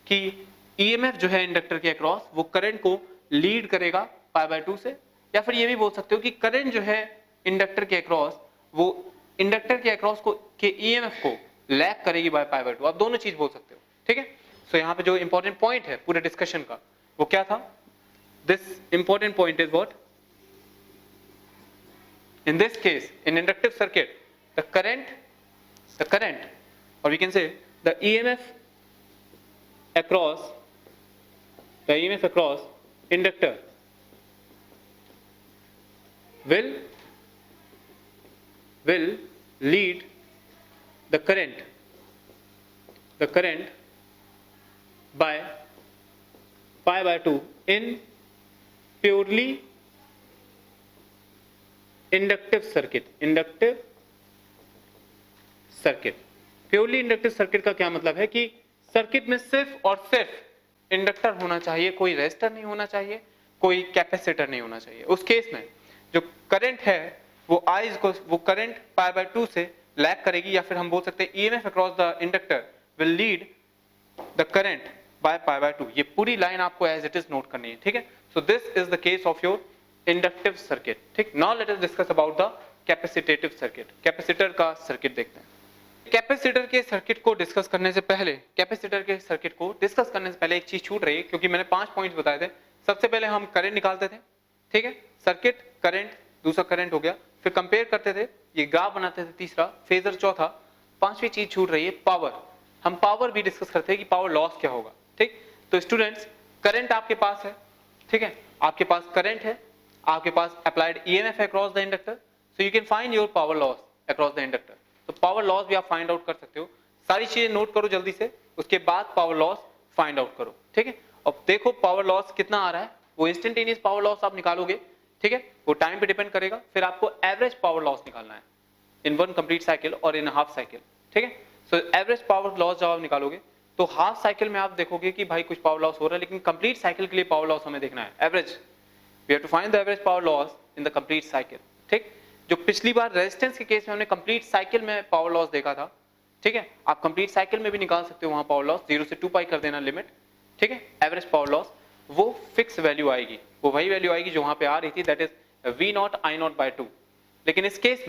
कि ईएमएफ जो है इंडक्टर के अक्रॉस वो करंट को लीड करेगा पाई बाय 2 से, या फिर ये भी बोल सकते हो कि करंट जो है इंडक्टर के अक्रॉस वो इंडक्टर के अक्रॉस को के ईएमएफ को लैग करेगी बाय पाई बाय 2। आप दोनों चीज बोल सकते हो, ठीक है। सो यहाँ पे जो इंपॉर्टेंट पॉइंट है पूरे डिस्कशन का वो क्या था? This important point is what? In this case, in inductive circuit, the current, or we can say the EMF across inductor will lead the current by pi by 2 in purely inductive circuit. Purely inductive circuit का क्या मतलब है कि circuit में सिर्फ और सिर्फ inductor होना चाहिए, कोई रेजिस्टर नहीं होना चाहिए, कोई कैपेसिटर नहीं होना चाहिए। उस केस में जो करंट है वो करंट पाई बाय 2 से लैग करेगी, या फिर हम बोल सकते हैं EMF across the inductor will lead the current by pi by 2। ये पूरी लाइन आपको एज इट इज नोट करनी है, ठीक है। So this is the case of your inductive circuit, ठीक। Now let us discuss about the capacitative circuit. Capacitor का circuit देखते हैं। कैपेसिटर के सर्किट को डिस्कस करने से पहले एक चीज छूट रही है, क्योंकि मैंने 5 पॉइंट्स बताए थे। सबसे पहले हम करंट निकालते थे, ठीक है, सर्किट करंट, दूसरा करंट हो गया, फिर कंपेयर करते थे, ये ग्राफ बनाते थे, तीसरा फेजर, चौथा, पांचवी चीज छूट रही है पावर। हम पावर भी डिस्कस करते हैं कि पावर लॉस क्या होगा, ठीक। तो स्टूडेंट्स, करंट आपके पास है, ठीक है, आपके पास करंट है, आपके पास अप्लाइड ईएमएफ है across the inductor, so you can find your power loss across the inductor. तो पावर लॉस भी आप फाइंड आउट कर सकते हो। सारी चीजें नोट करो जल्दी से, उसके बाद पावर लॉस फाइंड आउट करो, ठीक है। अब देखो पावर लॉस कितना आ रहा है, वो इंस्टेंटेनियस पावर लॉस आप निकालोगे, ठीक है, वो टाइम पे डिपेंड करेगा। फिर आपको एवरेज पावर लॉस निकालना है इन वन कंप्लीट साइकिल और इन हाफ साइकिल, ठीक है। सो एवरेज पावर लॉस जब आप निकालोगे तो हाफ साइकिल में आप देखोगे कि भाई कुछ पावर लॉस हो रहा है, लेकिन कंप्लीट साइकिल के लिए पावर लॉस हमें देखना है average. We have to find the average power loss in the complete cycle, ठीक। जो पिछली बार रेजिस्टेंस के केस में हमने कंप्लीट साइकिल में पावर लॉस देखा था, ठीक है, आप कंप्लीट साइकिल में भी निकाल सकते हो वहां पावर लॉस, 0 से 2 पाई कर देना लिमिट, ठीक है। एवरेज पावर लॉस वो फिक्स वैल्यू आएगी, वो वही वैल्यू आएगी जो वहां पे आ रही थी, that is V0 I0 by 2। लेकिन इस केस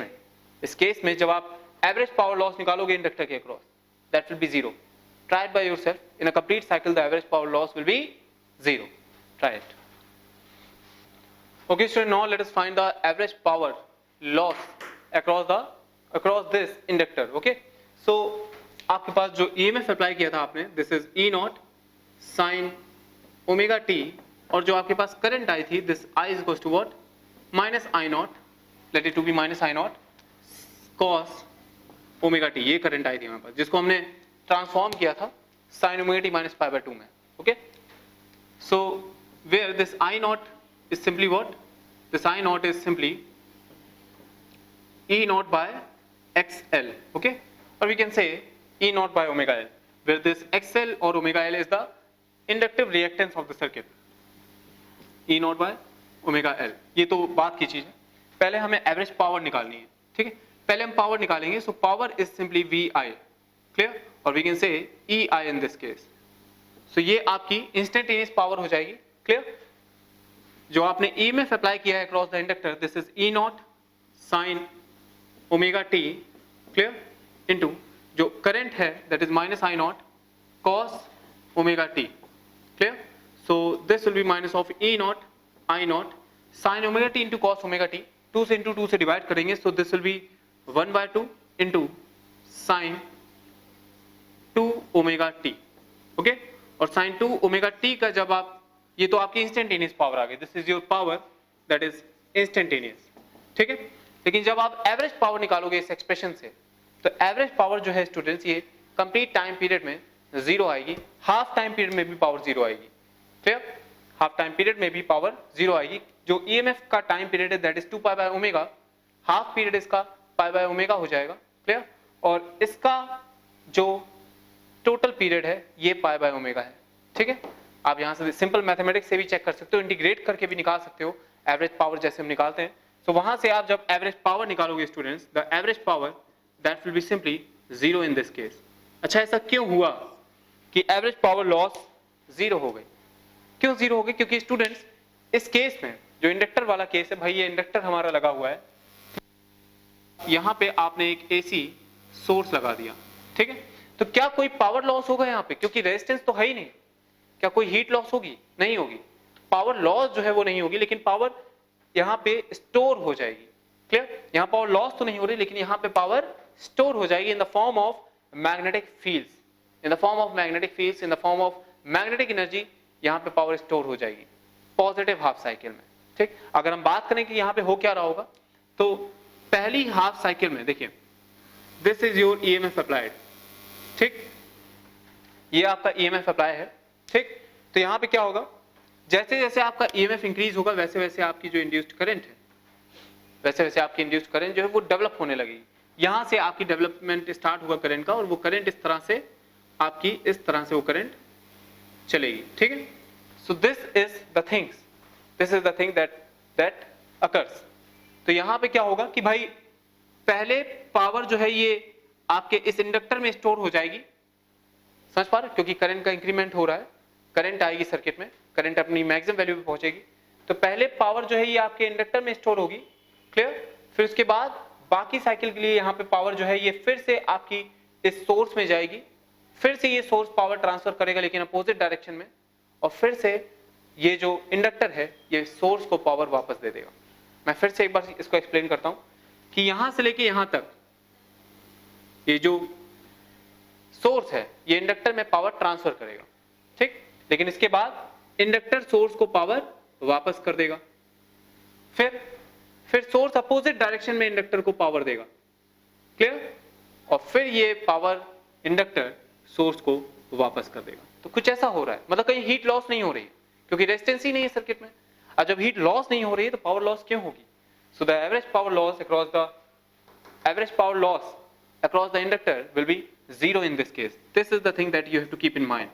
में जब आप एवरेज पावर लॉस निकालोगे इंडक्टर के across, that will B 0। Try it by yourself, in a complete cycle the average power loss will be 0। Try it. Okay, so now let us find the average power loss across this inductor. Okay, so आपके पास जो EMF apply किया था आपने, this is E0 sin omega t, और जो आपके पास current I थी, this I is equals to what? minus I0, let it to be minus I0 cos omega t। ये करंट आई थी हमारे पास, जिसको हमने ट्रांसफॉर्म किया था sin omega t minus pi by 2 में। Okay, so where this I0 is simply what? This I0 is simply E0 by XL, okay, or we can say E0 by omega L, where this XL or omega L is the inductive reactance of the circuit। E0 by omega L, ये तो बात की चीज है। पहले हमें average power निकालनी है, ठीक है, पहले हम पावर निकालेंगे। So power is simply VI, clear, और we can say EI in this case. So ये आपकी इंस्टेंटेनियस पावर हो जाएगी, क्लियर। जो आपने EMF अप्लाई किया है across the inductor, this is E0 sin omega t, clear, into जो करंट है that is minus I0 cos omega t, clear. So this will be minus of E0 I0 sin omega t into cos omega t। 2 से into 2 से divide करेंगे, सो this will B 1/2 into sin 2 omega t, okay. और sin 2 omega t का जब आप, ये तो आपकी इंस्टेंटेनियस पावर आ गई, this is your power that is instantaneous, ठीक है। लेकिन जब आप एवरेज पावर निकालोगे इस एक्सप्रेशन से, तो एवरेज पावर जो है स्टूडेंट्स, ये कंप्लीट टाइम पीरियड में 0 आएगी, हाफ टाइम पीरियड में भी पावर 0 आएगी, क्लियर। हाफ टाइम पीरियड में भी पावर 0 आएगी। जो ईएमएफ का टाइम पीरियड है that is 2 pi by omega, half period इसका पाई बाय ओमेगा हो जाएगा, क्लियर। और इसका जो टोटल पीरियड है ये पाई बाय ओमेगा है, ठीक है। आप यहां से सिंपल मैथमेटिक्स से भी चेक कर सकते हो, इंटीग्रेट करके भी निकाल सकते हो एवरेज पावर जैसे हम निकालते हैं। सो वहां से आप जब एवरेज पावर निकालोगे students, the average power that will be simply 0 in this case. अच्छा, ऐसा क्यों हुआ कि एवरेज पावर लॉस 0 हो गई? क्यों 0 हो गई? क्योंकि स्टूडेंट्स इस केस में जो इंडक्टर वाला केस है, भाई ये इंडक्टर हमारा लगा हुआ है, यहाँ पे आपने एक AC सोर्स लगा दिया, ठीक है, तो क्या कोई पावर लॉस होगा यहाँ पे? क्योंकि रेजिस्टेंस तो है ही नहीं, क्या कोई हीट लॉस होगी? नहीं होगी। पावर लॉस जो है वो नहीं होगी, लेकिन पावर यहाँ पे स्टोर हो जाएगी। क्लियर? यहाँ पावर लॉस तो नहीं हो रही, लेकिन यहाँ पे पावर स्टोर हो जाएगी in the form of magnetic fields, in the form of magnetic fields, in the form of magnetic energy. यहाँ पे पावर स्टोर हो जाएगी पॉजिटिव हाफ साइकिल में। ठीक, अगर हम बात करें कि यहाँ पे हो क्या रहा होगा, तो पहली हाफ साइकिल में देखिए, this is your EMF applied, ठीक, ये आपका ईएमएफ अप्लाई है, ठीक, तो यहाँ पे क्या होगा, जैसे जैसे आपका ईएमएफ इंक्रीज होगा वैसे वैसे आपकी जो इंड्यूस्ड करंट है, वैसे वैसे आपकी इंड्यूस्ड करंट जो है वो डेवलप होने लगेगी। यहां से आपकी डेवलपमेंट स्टार्ट हुआ करंट का, और वो करंट इस तरह से आपकी, इस तरह से वो करंट चलेगी, ठीक है। So this is the things, this is the thing that occurs. तो यहां पे क्या होगा कि भाई पहले पावर जो है ये आपके इस इंडक्टर में स्टोर हो जाएगी, समझ पा रहे, क्योंकि करंट का इंक्रीमेंट हो रहा है, करंट आएगी सर्किट में, करंट अपनी मैक्सिमम वैल्यू पे पहुंचेगी, तो पहले पावर जो है ये आपके इंडक्टर में स्टोर होगी। क्लियर? फिर उसके बाद बाकी साइकिल के लिए यहाँ पे पावर जो है ये फिर से आपकी इस सोर्स में जाएगी, फिर से ये सोर्स पावर ट्रांसफर करेगा लेकिन अपोजिट डायरेक्शन में, और फिर से ये जो इंडक्टर है ये सोर्स को पावर वापस दे देगा। मैं फिर से एक बार इसको एक्सप्लेन करता हूं कि यहां से लेके यहां तक ये जो सोर्स है ये इंडक्टर में पावर ट्रांसफर करेगा, ठीक, लेकिन इसके बाद इंडक्टर सोर्स को पावर वापस कर देगा, फिर सोर्स अपोजिट डायरेक्शन में इंडक्टर को पावर देगा। क्लियर? और फिर ये पावर इंडक्टर सोर्स को वापस कर देगा। तो कुछ ऐसा हो रहा है, मतलब कहीं हीट लॉस नहीं हो रही है क्योंकि रेजिस्टेंस ही नहीं है सर्किट में। और जब हीट लॉस नहीं हो रही है तो पावर लॉस क्यों होगी? So the average power loss across the inductor will be zero in this case. This is the thing that you have to keep in mind.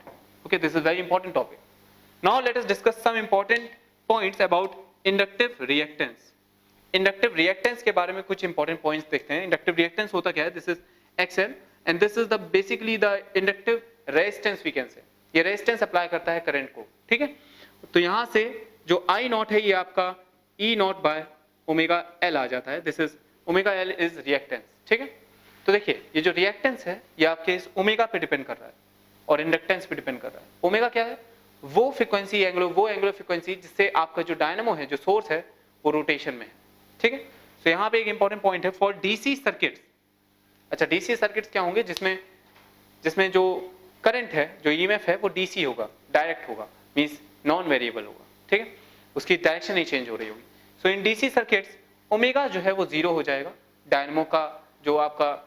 Okay, this is very important topic. Now let us discuss some important points about inductive reactance. Inductive reactance के बारे में कुछ important points देखते हैं। Inductive reactance होता क्या है? This is XL and this is the basically the inductive resistance we can say. ये resistance apply करता है current को, ठीक है? तो यहाँ से जो I नॉट है ये आपका E not by omega L आ जाता है। This is omega L is reactance, ठीक है? तो देखिए ये जो रिएक्टेंस है ये आपके इस ओमेगा पे डिपेंड कर रहा है और इंडक्टेंस पे डिपेंड कर रहा है। ओमेगा क्या है? वो फ्रीक्वेंसी एंगुलर फ्रीक्वेंसी जिससे आपका जो डायनामो है, जो सोर्स है, वो रोटेशन में है, ठीक है। तो यहाँ पे एक इंपॉर्टेंट पॉइंट है फॉर डीसी सर्किट्स। अच्छा, डीसी सर्किट्स क्या होंगे? जिसमें जो करंट है, जो ईएमएफ है, वो डीसी होगा, डायरेक्ट होगा, मींस नॉन वेरिएबल होगा, ठीक है, उसकी डायरेक्शन नहीं चेंज हो रही होगी। सो इन डीसी सर्किट्स ओमेगा जो है वो जीरो हो जाएगा, डायनामो का जो आपका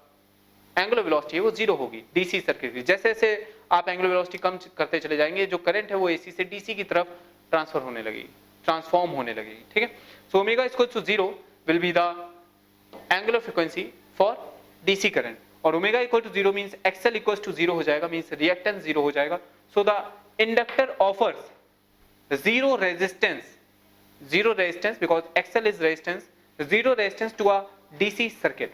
एंगुलर वेलोसिटी है वो जीरो होगी डीसी सर्किट की। जैसे जैसे आप एंगुलर वेलोसिटी कम करते चले जाएंगे, जो करंट है वो एसी से डीसी की तरफ ट्रांसफर होने लगेगी, ट्रांसफॉर्म होने लगेगी, ठीक है। So omega is equal to 0 will be the angular frequency for DC current, और omega equal to 0 means XL equal to 0 हो जाएगा, मींस रिएक्टेंस 0 हो जाएगा। So the inductor offers zero resistance because XL is resistance, zero resistance to a DC circuit.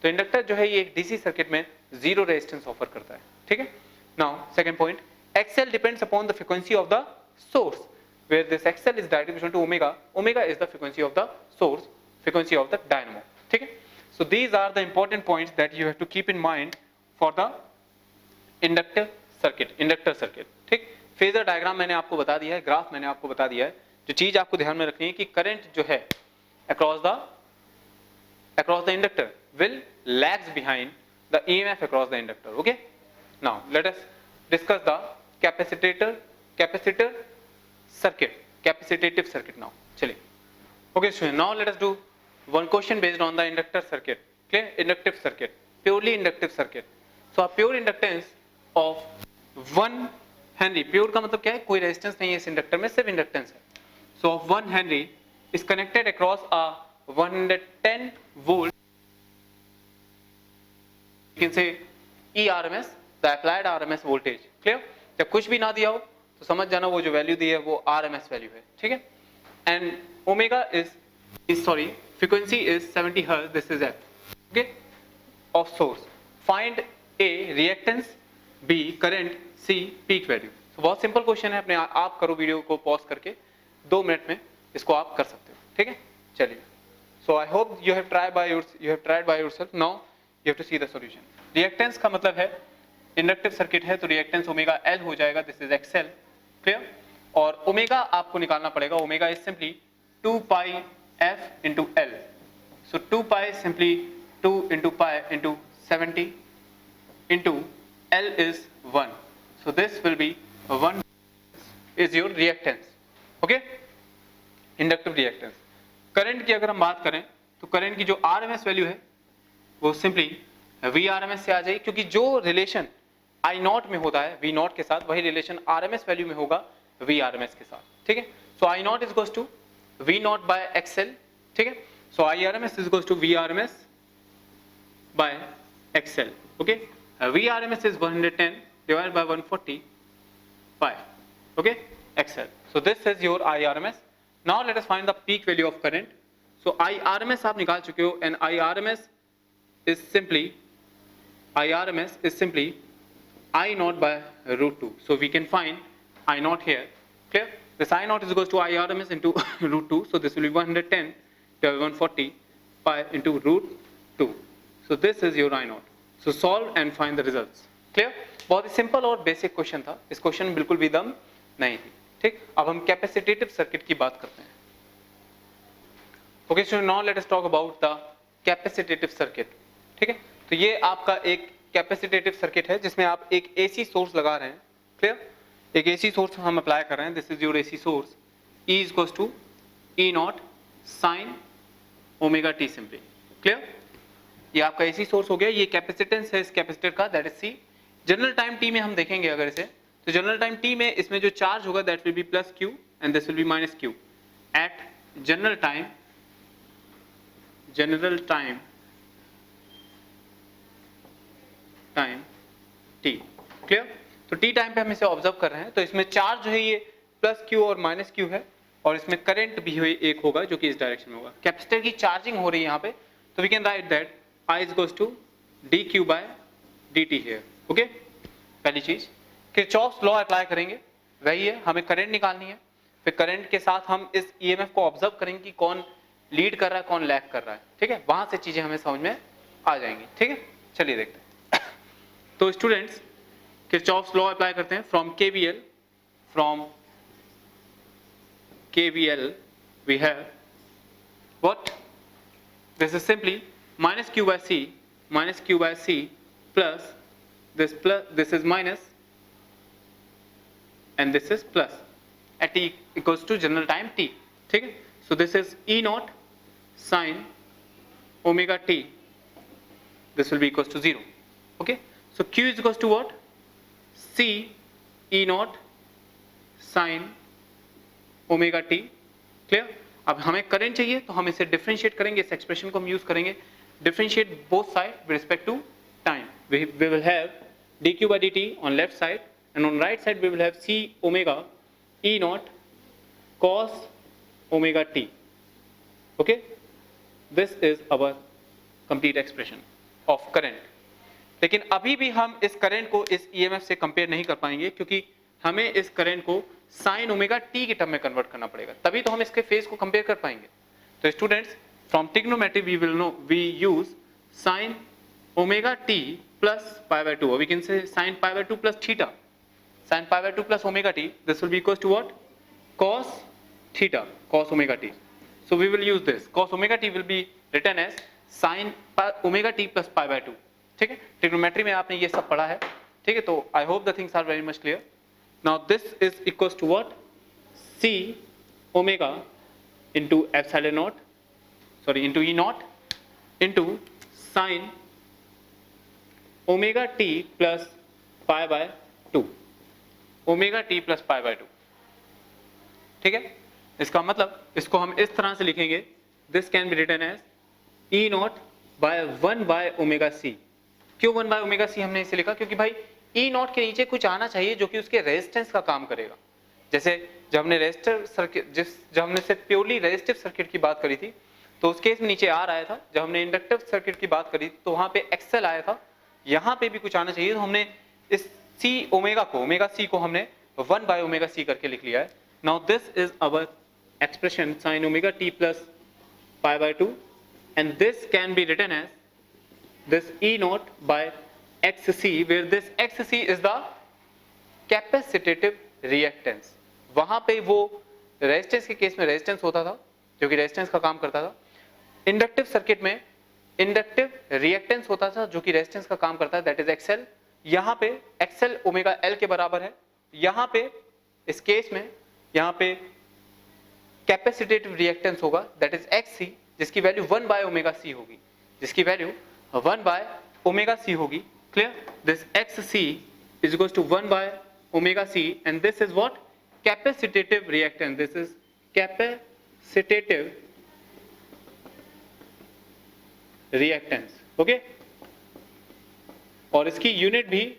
तो inductor जो है ये एक डीसी सर्किट में जीरो रेजिस्टेंस ऑफर करता है, ठीक है। Now second point, XL depends upon the frequency of the source where this XL is directly proportional to omega, omega is the frequency of the source, frequency of the dynamo, ठीक है। So these are the important points that you have to keep in mind for the inductor circuit, ठीक। Phasor diagram मैंने आपको बता दिया है, graph मैंने आपको बता दिया है। जो चीज आपको ध्यान में रखनी है कि करंट जो है across the inductor will lags behind the EMF across the inductor. Okay, now let us discuss the capacitive circuit now. Chaliye, okay, so now let us do one question based on the inductor circuit. Clear? Inductive circuit, purely inductive circuit. So a pure inductance of 1 Henry, pure का मतलब क्या है? कोई resistance नहीं है इस inductor में, सिर्फ इंडक्टेंस है। So 1 Henry is connected across a 110 volt, you can say ERMS, the applied RMS voltage. Clear? जब कुछ भी ना दिया हो तो समझ जाना वो जो वैल्यू दी है वो RMS वैल्यू है, ठीक है। And omega frequency is 70 Hz. This is F, okay, of source. Find A reactance, B current, C peak value. So बहुत सिंपल क्वेश्चन है, अपने आप करो, वीडियो को पॉज करके 2 मिनट में इसको आप कर सकते हो, ठीक है। चलिए So I hope you have tried by yourself. Now you have to see the solution. Reactance का मतलब है इंडक्टिव सर्किट है तो रिएक्टेंस ओमेगा L हो जाएगा, दिस इज XL, क्लियर। और ओमेगा आपको निकालना पड़ेगा, omega is simply 2 pi F into L. So 2 pi simply 2 into pi into 70 into L is 1. So this will be 1 is your reactance. Okay? Inductive reactance. Current की अगर हम बात करें तो करंट की जो RMS वैल्यू है वो सिंपली VRMS से आ जाएगी, क्योंकि जो रिलेशन I नॉट में होता है V नॉट के साथ वही रिलेशन RMS वैल्यू में होगा VRMS के साथ, ठीक है। So I not is equals to V nought by XL, ठीक है। So IRMS is equals to VRMS by XL, okay. VRMS is 110 divided by 140 pi, okay, XL. So this is your IRMS. Now let us find the peak value of current. So IRMS आप निकाल चुके हो and IRMS is simply I naught by root 2. So we can find I naught here, clear. This I naught is equals to IRMS into root 2. So this will be 110 divided by 140 pi into root 2. So this is your I naught. So solve and find the results. Clear? बहुत ही simple और basic question था, इस question में बिल्कुल भी दम नहीं थी, ठीक। अब हम कैपेसिटेटिव सर्किट की बात करते हैं। Okay, so now let us talk about the capacitative circuit, ठीक है। तो ये आपका एक कैपेसिटेटिव सर्किट है जिसमें आप एक एसी सोर्स लगा रहे हैं, क्लियर। एक एसी सोर्स हम अप्लाई कर रहे हैं, this is your AC source, E is equals to E not sine omega T simply, clear. ये आपका एसी सोर्स हो गया, ये कैपेसिटेंस है इस कैपेसिटर का, that is C। General time T में हम देखेंगे अगर इसे, तो जनरल टाइम T में इसमें जो चार्ज होगा that will be plus Q and this will be minus Q at general time T, clear. तो T टाइम पे हम इसे ऑब्जर्व कर रहे हैं, तो इसमें चार्ज जो है ये प्लस Q और माइनस Q है, और इसमें करंट भी एक होगा जो कि इस डायरेक्शन में होगा। कैपेसिटर की चार्जिंग हो रही है यहाँ पे, तो we can write that I is equals to dq by dt here, okay. पहली चीज किरचॉफ्स लॉ अप्लाई करेंगे, वही है, हमें करंट निकालनी है, फिर करंट के साथ हम इस EMF को ऑब्जर्व करेंगे कि कौन लीड कर रहा है कौन लैग कर रहा है, ठीक है। वहां से चीजें हमें समझ में आ जाएंगी, ठीक है। चलिए देखते हैं। तो स्टूडेंट्स किरचॉफ्स लॉ अप्लाई करते हैं from KVL we have what, this is simply minus Q by C plus this is minus and this is plus at T equals to general time T, ठीक है। So this is E naught sin omega T, this will be equals to 0, okay. So Q is equals to what, C E naught sin omega T, clear. अब हमें current चाहिए तो हम इसे differentiate करेंगे, इस एक्सप्रेशन को हम यूज करेंगे, differentiate both side with respect to time. We will have dq by dt on left side and on right side we will have c omega E naught cos omega t, okay. This is our complete expression of current. लेकिन अभी भी हम इस current को इस EMF से compare नहीं कर पाएंगे, क्योंकि हमें इस करंट को साइन ओमेगा टी के टर्म में कन्वर्ट करना पड़ेगा, तभी तो हम इसके फेज को कंपेयर कर पाएंगे। तो students from trigonometry we will know we use sine omega T plus pi by 2, we can say sine pi by 2 plus theta, sine pi by 2 plus omega T, this will be equals to what, cos theta cos omega T. So we will use this, cos omega T will be written as sine omega T plus pi by 2, ठीक है। Trigonometry में आपने ये सब पढ़ा है, ठीक है। तो I hope the things are very much clear. Now this is equals to what, C omega into epsilon naught, sorry into E naught into sin omega t plus pi by 2, omega t plus pi by 2, ठीक है। इसका मतलब इसको हम इस तरह से लिखेंगे, this can be written as E naught by 1 by omega c। क्यों 1 by omega c हमने इसे लिखा, क्योंकि भाई E नॉट के नीचे कुछ आना चाहिए जो कि उसके रेजिस्टेंस का काम करेगा। जैसे जब हमने रेजिस्टर सर्किट जब हमने सिर्फ प्योरली रेजिस्टिव सर्किट की बात करी थी तो उस केस में नीचे R आया था, जब हमने इंडक्टिव सर्किट की बात करी तो वहां पे XL आया था, यहाँ पे भी कुछ आना चाहिए, तो हमने इस C ओमेगा C को हमने 1 by ओमेगा C करके लिख लिया है। Now this is our expression sin omega t plus pi by 2 and this can be written as this E naught by XC, where this XC is the capacitative reactance. वहां पे वो resistance के case में resistance होता था जो कि resistance का काम करता था. इंडक्टिव सर्किट में इंडक्टिव रिएक्टेंस होता था जो कि रेजिस्टेंस का काम करता है, दैट इज एक्सएल. यहां पे एक्सएल ओमेगा एल के बराबर है. यहां पे इस केस में यहां पे कैपेसिटेटिव रिएक्टेंस होगा, दैट इज एक्ससी, जिसकी वैल्यू 1 बाय ओमेगा सी होगी, जिसकी वैल्यू 1 बाय ओमेगा सी होगी. Clear? This XC is equals to 1 by omega c, and this is what? Capacitive reactance. This is capacitive reactance. Okay? और इसकी unit भी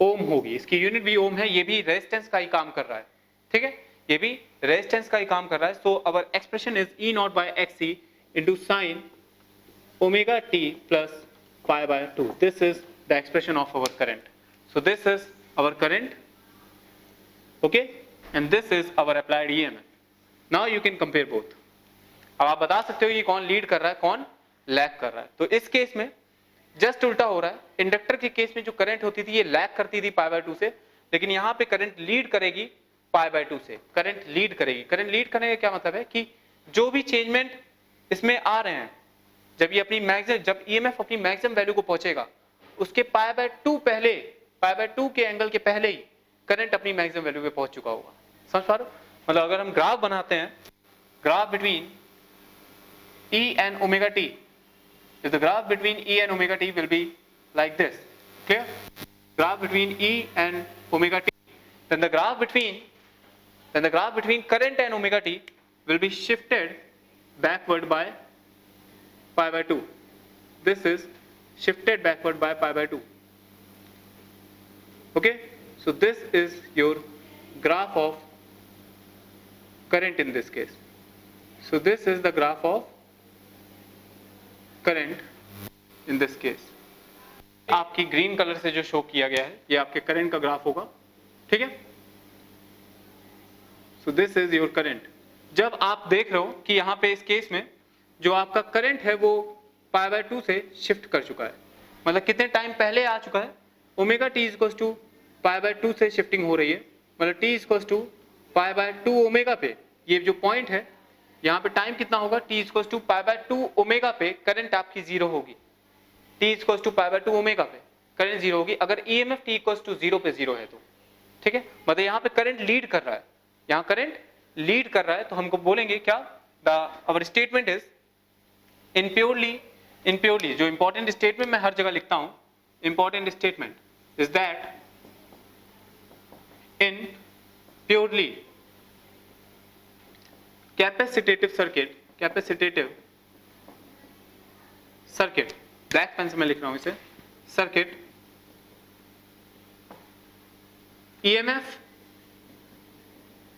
ओम होगी. इसकी unit भी ओम है. ये भी रेजिस्टेंस का ही काम कर रहा है. ठीक है? ये भी रेजिस्टेंस का ही काम कर रहा है. So our expression is E naught by XC into sin omega t plus pi by 2. This is the expression of our current. So this is our current, okay, and this is our applied EMF. Now you can compare both. अब आप बता सकते हो कि कौन lead कर रहा है, कौन लैग कर रहा है. तो इस केस में जस्ट उल्टा हो रहा है. इंडक्टर के केस में जो करंट होती थी ये लैग करती थी पाई बाय 2 से, लेकिन यहाँ पे करंट लीड करेगी पाई बाय 2 से. करंट लीड करेगी. करंट लीड करने का क्या मतलब है कि जो भी चेंजमेंट इसमें आ रहे हैं, जब ये अपनी मैक्सिमम, जब EMF अपनी मैक्सिमम वैल्यू को पहुंचेगा, उसके पाई बाय 2 पहले, पाई बाय 2 के एंगल के पहले ही करंट अपनी मैक्सिमम वैल्यू पे पहुंच चुका होगा. समझ पा रहे हो? मतलब अगर हम ग्राफ बनाते हैं, graph between E and omega t, if the graph between E and omega t will be like this, clear? Graph between E and omega t, then the graph between current and omega t will be shifted backward by pi by 2. This is shifted backward by pi by 2. Okay, so this is your graph of current in this case. So this is the graph of current in this case. आपकी green colour से जो show किया गया है ये आपके current का graph होगा. ठीक है? So this is your current. जब आप देख रहे हो कि यहाँ पे इस केस में जो आपका करंट है वो पाई बाय 2 से शिफ्ट कर चुका है, मतलब कितने टाइम पहले आ चुका है. Omega T is equals to pi by 2 से शिफ्टिंग हो रही है, मतलब T is equals to pi by 2 omega पे. ये जो पॉइंट है यहाँ पे टाइम कितना होगा, T is equals to pi by 2 omega पे करंट आपकी जीरो होगी. T is equals to pi by 2 omega पे करंट जीरो होगी अगर EMF टी इक्वल्स टू 0 पे 0 है तो. ठीक है? मतलब यहाँ पे करंट लीड कर रहा है, यहाँ करंट लीड कर रहा है. तो हमको बोलेंगे क्या, our statement is in purely जो इंपॉर्टेंट स्टेटमेंट मैं हर जगह लिखता हूं, important statement is that in purely capacitative circuit, black pen से मैं लिख रहा हूं इसे, circuit EMF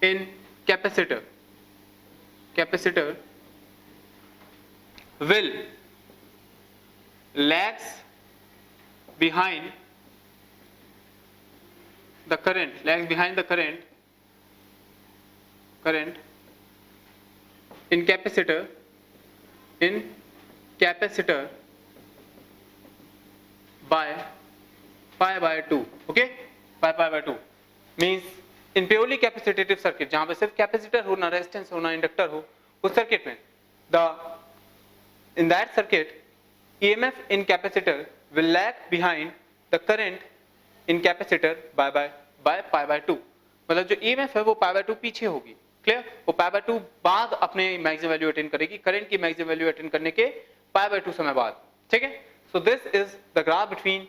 in capacitor will lags behind the current, in capacitor by pi by 2. Okay, by pi by 2 means in purely capacitative circuit जहां पे सिर्फ capacitor हो ना रेजिस्टेंस हो ना इंडक्टर हो, उस सर्किट में in that circuit EMF in capacitor will lag behind the current in capacitor by pi by 2. मतलब जो EMF है वो pi by 2 पीछे होगी. क्लियर? वो pi by 2 बाद अपने मैक्सिमम वैल्यू अटेन करेगी, करंट की मैक्सिमम वैल्यू अटेन करने के pi by 2 समय बाद. ठीक है? So this is the graph between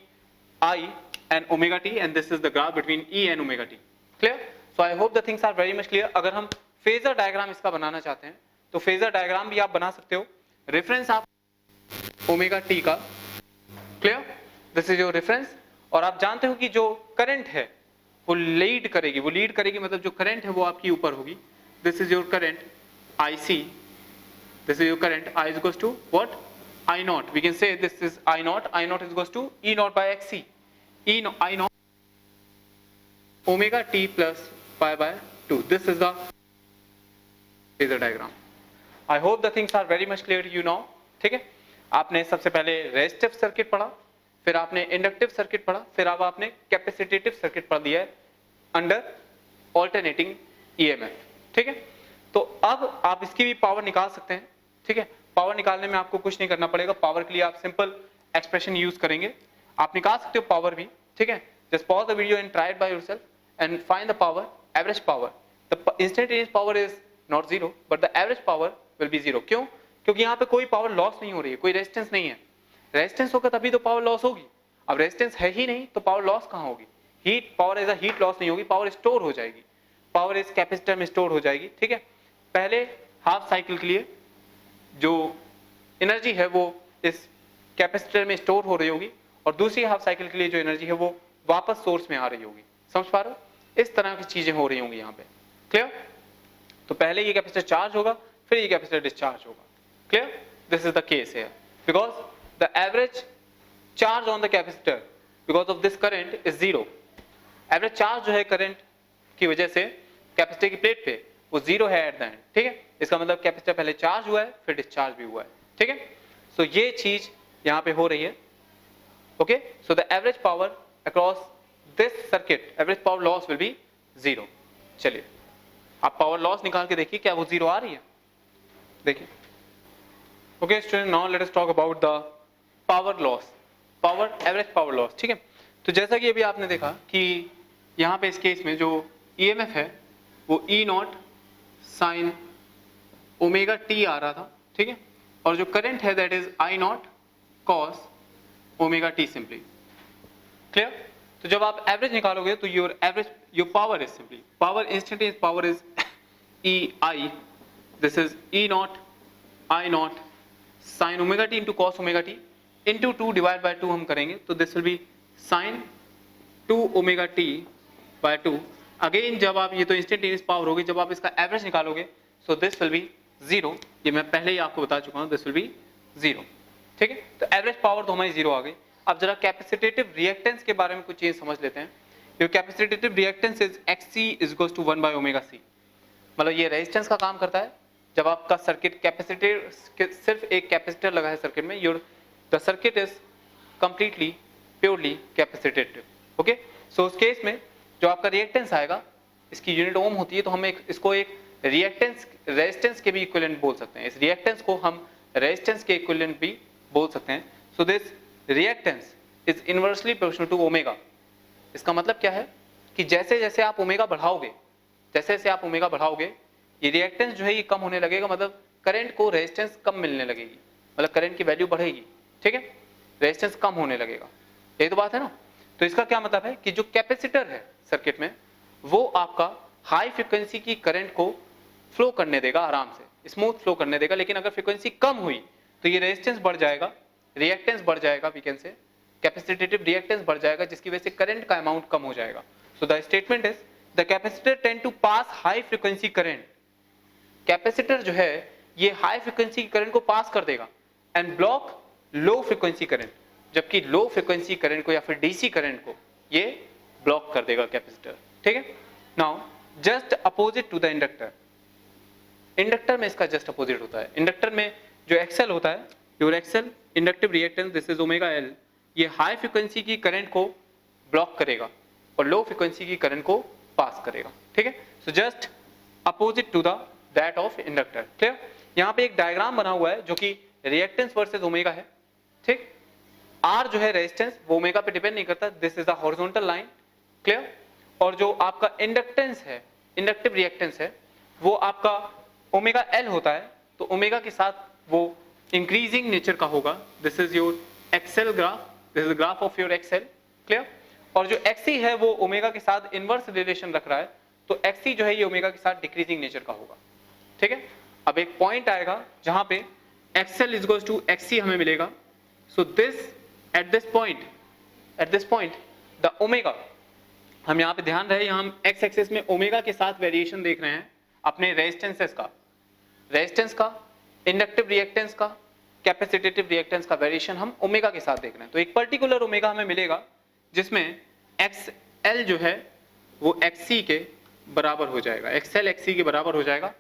I and omega t and this is the graph between E and omega t. Clear? So I hope the things are very much clear. अगर हम phasor diagram इसका बनाना चाहते हैं तो phasor diagram भी आप बना सकते हो. रेफरेंस आप ओमेगा टी का. Clear? This is your reference. और आप जानते हो कि जो करंट है वो लीड करेगी मतलब जो करंट है वो आपकी ऊपर होगी. This is your current IC, this is your current I is equals to what? I naught. We can say this is I naught is equals to E naught by XC. I naught omega t plus pi by 2. This is the phasor diagram. I hope the things are very much clear to you now. ठीक है? आपने सबसे पहले resistive circuit पढ़ा, फिर आपने inductive circuit पढ़ा, फिर अब आपने कैपेसिटेटिव सर्किट पढ़ दिया है अंडर ऑल्टरनेटिंग ईएमएफ। ठीक है, तो अब आप इसकी भी पावर निकाल सकते हैं। ठीक है, पावर निकालने में आपको कुछ नहीं करना पड़ेगा, पावर के लिए आप सिंपल एक्सप्रेशन यूज करेंगे, आप निकाल सकते हो पावर भी। ठीक है, just pause the video and try it by yourself and find the power, average power. The instantaneous power is not zero but the average power will be zero. क्यों? क्योंकि यहाँ पे कोई पावर लॉस नहीं हो रही है, कोई रेजिस्टेंस नहीं है। रेजिस्टेंस होगा तभी तो पावर लॉस होगी, अब रेजिस्टेंस है ही नहीं तो पावर लॉस कहाँ होगी? Heat power as a heat loss नहीं होगी, पावर स्टोर हो जाएगी, पावर इस कैपेसिटर में स्टोर हो जाएगी। ठीक है, पहले हाफ साइकिल के लिए जो एनर्जी है वो इस कैपेसिटर में स्टोर हो रही होगी और दूसरी हाफ साइकिल के लिए जो एनर्जी है वो वापस सोर्स में आ रही होगी। समझ पा रहे हो? इस तरह की चीजें हो रही होंगी यहाँ पे। क्लियर? तो पहले ये कैपेसिटर चार्ज होगा, फिर ये कैपेसिटर डिस्चार्ज होगा। Clear? This is the case here because the average charge on the capacitor because of this current is zero. Average charge जो है करंट की वजह से कैपेसिटर की प्लेट पे वो जीरो है एट द एंड। ठीक है, इसका मतलब कैपेसिटर पहले चार्ज हुआ है फिर डिस्चार्ज भी हुआ है। ठीक है, सो ये चीज यहाँ पे हो रही है। Okay, so the average power across this circuit, average power loss will be zero. चलिए आप पावर लॉस निकाल के देखिए क्या वो जीरो आ रही है, देखिए। Okay student, now let us talk about the power loss, power average power loss. ठीक है, तो जैसा कि अभी आपने देखा कि यहाँ पे इस केस में जो ईएमएफ है वो ई नॉट साइन ओमेगा टी आ रहा था। ठीक है, और जो करंट है that is I not cos omega T simply. Clear? तो जब आप एवरेज निकालोगे तो your average, your power is simply power, instantaneous power is E I, this is E not I nought sine omega T into cos omega T into 2 divide by 2 हम करेंगे तो this will B sign 2 omega t bye 2। Again जब आप, ये तो instantaneous power होगी, जब आप इसका एवरेज निकालोगे सो दिस विल बी जीरो। ये मैं पहले ही आपको बता चुका हूं, दिस विल बी जीरो। ठीक है, तो एवरेज पावर तो हमारी जीरो आ गई। अब जरा कैपेसिटेटिव रिएक्टेंस के बारे में कुछ चीज समझ लेते हैं। जो capacitative reactance is XC is equals to 1 by omega C। मतलब ये रेजिस्टेंस का काम करता है। जब आपका सर्किट कैपेसिटर, सिर्फ एक कैपेसिटर लगा है सर्किट में, your the circuit is completely purely capacitative. Okay, so उस केस में जो आपका रिएक्टेंस आएगा, इसकी यूनिट ओम होती है, तो हम इसको एक रिएक्टेंस, रेजिस्टेंस के भी इक्विवेलेंट बोल सकते हैं। इस रिएक्टेंस को हम रेजिस्टेंस के इक्विवेलेंट भी बोल सकते हैं। So this reactance is inversely proportional to omega. इसका मतलब क्या है कि जैसे जैसे आप ओमेगा बढ़ाओगे, जैसे जैसे आप ओमेगा बढ़ाओगे, ये रिएक्टेंस जो है ये कम होने लगेगा, मतलब करंट को रेजिस्टेंस कम मिलने लगेगी, मतलब करंट की वैल्यू बढ़ेगी। ठीक है, रेजिस्टेंस कम होने लगेगा, यही तो बात है ना। तो इसका क्या मतलब है कि जो कैपेसिटर है सर्किट में वो आपका हाई फ्रीक्वेंसी की करंट को फ्लो करने देगा, आराम से स्मूथ फ्लो करने देगा। लेकिन अगर फ्रीक्वेंसी कम हुई तो ये रेजिस्टेंस बढ़ जाएगा, रिएक्टेंस बढ़ जाएगा, वी कैन से कैपेसिटेटिव रिएक्टेंस बढ़ जाएगा, जिसकी वजह से करंट का अमाउंट कम हो जाएगा। So the statement is the capacitor tend to pass high frequency current. Capacitor जो है ये हाई फ्रीक्वेंसी की करंट को पास कर देगा and block low frequency current, जबकि लो फ्रीक्वेंसी करंट को या फिर डीसी करंट को ये ब्लॉक कर देगा कैपेसिटर। ठीक है, now just opposite to the inductor. Inductor में इसका जस्ट अपोजिट होता है। इंडक्टर में जो एक्सएल होता है, your XL inductive reactance, this is omega L, ये हाई फ्रीक्वेंसी की करंट को ब्लॉक करेगा और लो फ्रीक्वेंसी की करंट को पास करेगा। ठीक है, so just opposite to the that of inductor. Clear? यहाँ पे एक डायग्राम बना हुआ है जो कि रिएक्टेंस वर्सेस ओमेगा है। ठीक, आर जो है रेजिस्टेंस वो ओमेगा पे डिपेंड नहीं करता, this is the horizontal line. Clear? और जो आपका इंडक्टेंस है, इंडक्टिव रिएक्टेंस है, वो आपका ओमेगा एल होता है, तो ओमेगा के साथ वो इंक्रीजिंग नेचर का होगा। This is your XL graph, this is graph of your XL. Clear? और जो एक्सी है वो ओमेगा के साथ इनवर्स रिलेशन रख रहा है, तो एक्सी जो है ये ओमेगा के साथ डिक्रीजिंग नेचर का होगा। ठीक है, अब एक पॉइंट आएगा जहां पे XL is equals to XC हमें मिलेगा। So this at this point the omega, हम यहाँ पे ध्यान रहे, यहाँ हम एक्स एक्सिस में ओमेगा के साथ वेरिएशन देख रहे हैं अपने रेजिस्टेंसेस का, रेजिस्टेंस का, इंडक्टिव रिएक्टेंस का, कैपेसिटेटिव रिएक्टेंस का वेरिएशन हम ओमेगा के साथ देख रहे हैं। तो एक पर्टिकुलर ओमेगा हमें मिलेगा जिसमें एक्स एल जो है वो एक्सी के बराबर हो जाएगा, एक्सएल एक्सी के बराबर हो जाएगा।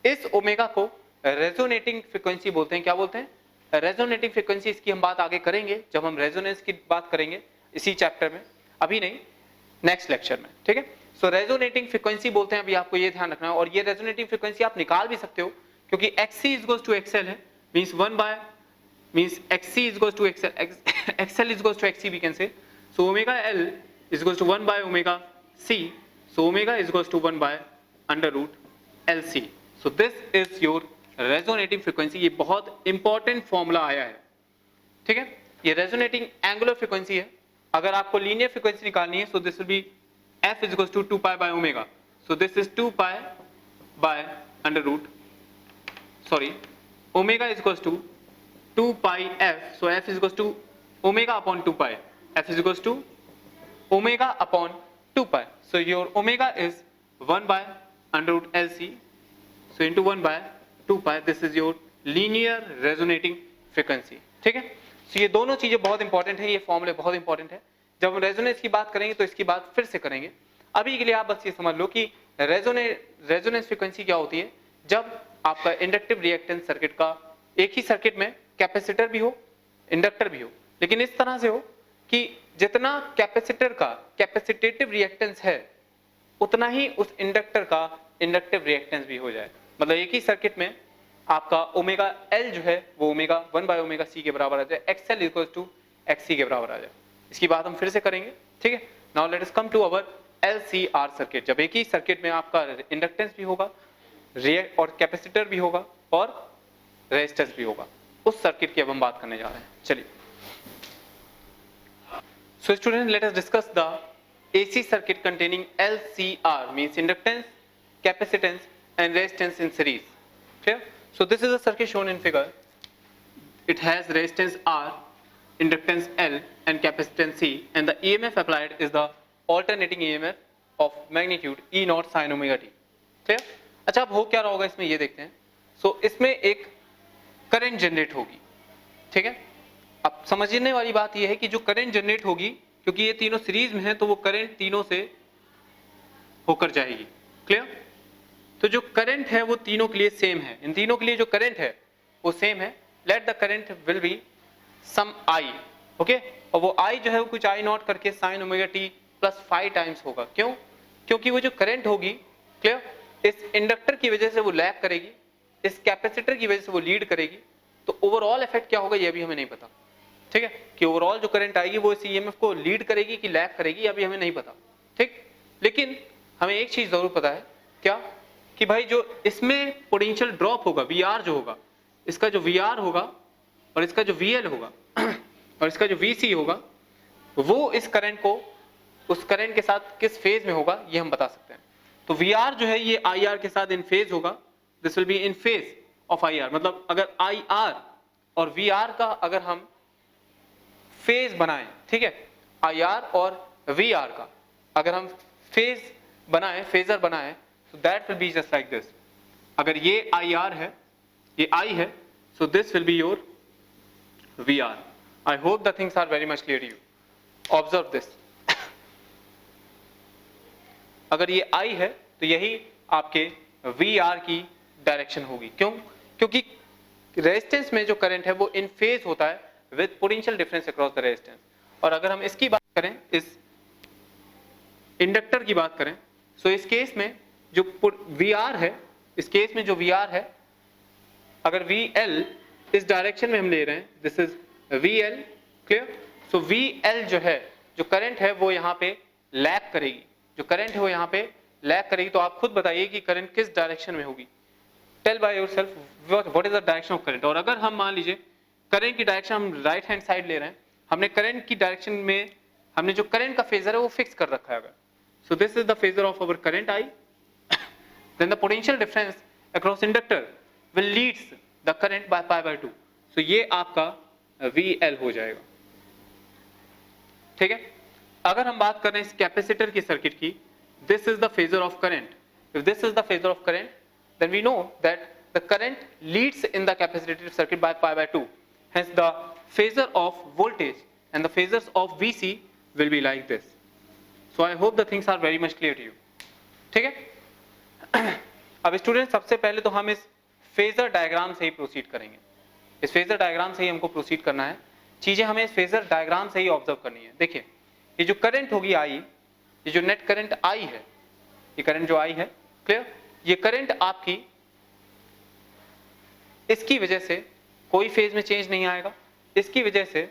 इस ओमेगा को रेजोनेटिंग फ्रीक्वेंसी बोलते हैं। क्या बोलते हैं? रेजोनेटिंग फ्रीक्वेंसी, इसकी हम बात आगे करेंगे जब हम रेजोनेंस की बात करेंगे इसी चैप्टर में, अभी नहीं, नेक्स्ट लेक्चर में, ठीक है। सो रेजोनेटिंग फ्रीक्वेंसी बोलते हैं, अभी आपको ये ध्यान रखना है। और ये रेजोनेटिंग फ्रीक्वेंसी आप निकाल भी सकते हो क्योंकि XC is goes to XL है, means 1 by means XC is goes to XL, XL is goes to XC we can say. So omega L is goes to 1 by omega C. So omega is goes to 1 by under root LC. So this is your resonating frequency. ये बहुत important formula आया है, ठीक है। ये resonating angular frequency है। अगर आपको लीनियर फ्रीक्वेंसी निकालनी है, so this will B F is equals to 2 pi by omega. So this is 2 pi by under root, sorry, omega is equals to 2 pi F. So F is equals to omega upon 2 pi. F is equals to omega upon 2 pi. So your omega is 1 by under root LC. So into 1 by 2 pi. This is your linear resonating frequency. ठीक है। So ये दोनों चीजें बहुत important है, ये फॉर्मूले बहुत इंपॉर्टेंट है। जब हम रेजोनेंस की बात करेंगे तो इसकी बात फिर से करेंगे। अभी के लिए आप बस ये समझ लो कि रेजोनेंस फ्रीक्वेंसी क्या होती है। जब आपका इंडक्टिव रिएक्टेंस सर्किट का एक ही सर्किट में कैपेसिटर भी हो, इंडक्टर भी हो, लेकिन इस तरह से हो कि जितना कैपेसिटर का कैपेसिटेटिव रिएक्टेंस है उतना ही उस इंडक्टर का इंडक्टिव रिएक्टेंस भी हो जाए। मतलब एक ही सर्किट में आपका ओमेगा L जो है वो ओमेगा 1 बाय ओमेगा C के बराबर आ जाए, XL इक्वल टू XC के बराबर आ जाए। इसकी बात हम फिर से करेंगे, ठीक है। Now let us come to our LCR circuit. जब एक ही सर्किट में आपका इंडक्टेंस भी होगा, रिएक्ट और कैपेसिटर भी होगा और रेजिस्टेंस भी होगा, उस सर्किट की अब हम बात करने जा रहे हैं। चलिए, so student let us discuss the AC circuit containing LCR, means inductance, capacitance and resistance in series. Clear? So this is a circuit shown in figure. It has resistance R, inductance L and capacitance C, and the EMF applied is the alternating EMF of magnitude E naught sin omega t. Clear? अच्छा, अब हो क्या रहा होगा इसमें ये देखते हैं। So इसमें एक करंट जनरेट होगी, ठीक है। अब समझने वाली बात ये है कि जो करंट जनरेट होगी, क्योंकि ये तीनों सीरीज में है तो वो करंट तीनों से होकर जाएगी। क्लियर? तो जो करंट है वो तीनों के लिए सेम है। इन तीनों के लिए जो करंट है वो सेम है। Let the current will be some I, okay. और वो आई जो है वो कुछ आई नॉट करके sine omega T plus 5 times होगा। क्यों? क्योंकि वो जो करंट होगी, क्लियर, इस इंडक्टर की वजह से वो लैग करेगी, इस कैपेसिटर की वजह से वो लीड करेगी। तो ओवरऑल इफेक्ट क्या होगा ये भी हमें नहीं पता, ठीक है, कि ओवरऑल जो करंट आएगी वो इस ईएमएफ को लीड करेगी कि लैग करेगी, अभी हमें नहीं पता, ठीक। लेकिन हमें एक चीज जरूर पता है, क्या, कि भाई जो इसमें पोटेंशियल ड्रॉप होगा, वीआर जो होगा, इसका जो वीआर होगा और इसका जो वीएल होगा और इसका जो वीसी होगा, वो इस करंट को उस करंट के साथ किस फेज में होगा ये हम बता सकते हैं। तो वीआर जो है ये आईआर के साथ इन फेज होगा, this will be in phase of IR. मतलब अगर आईआर और वीआर का अगर हम फेज बनाएं, ठीक है, आईआर और वीआर का अगर हम फेज बनाएं, फेजर बनाएं, so that will be just like this. अगर ये आईआर है, ये आई है, so this will be your VR. I hope the things are very much clear to you. Observe this. अगर ये I है तो यही आपके VR की डायरेक्शन होगी। क्यों? क्योंकि रेजिस्टेंस में जो करंट है वो इन फेज होता है with potential difference across the resistance. और अगर हम इसकी बात करें, इस इंडक्टर की बात करें, सो इस केस में जो VR है, इस केस में जो VR है, अगर VL इस डायरेक्शन में हम ले रहे हैं, this is VL, clear. So VL जो है, जो करंट है वो यहाँ पे लैग करेगी, जो करंट है वो यहाँ पे लैग करेगी। तो आप खुद बताइए कि करंट किस डायरेक्शन में होगी। Tell by yourself what is the direction of current. और अगर हम मान लीजिए करंट की डायरेक्शन हम राइट हैंड साइड ले रहे हैं, हमने करंट की डायरेक्शन में हमने जो करंट का फेजर है वो फिक्स कर रखा है। अगर सो this is the phasor of our current I, then the potential difference across inductor will leads the current by pi by 2. So ये आपका VL हो जाएगा, ठीक है। अगर हम बात करें इस कैपेसिटर की सर्किट की, this is the phasor of current. If this is the phasor of current, then we know that the current leads in the capacitive circuit by pi by 2. Hence the phasor of voltage and the phasors of VC will be like this. So I hope the things are very much clear to you. ठीक है। अब student सबसे पहले तो हम इस phasor diagram से ही proceed करेंगे। इस फेजर डायग्राम से ही हमको प्रोसीड करना है, चीजें हमें इस फेजर डायग्राम से ही ऑब्जर्व करनी है। देखिए ये जो करंट होगी आई, ये जो नेट करंट आई है, ये करंट जो आई है, क्लियर, ये करंट आपकी इसकी वजह से कोई फेज में चेंज नहीं आएगा, इसकी वजह से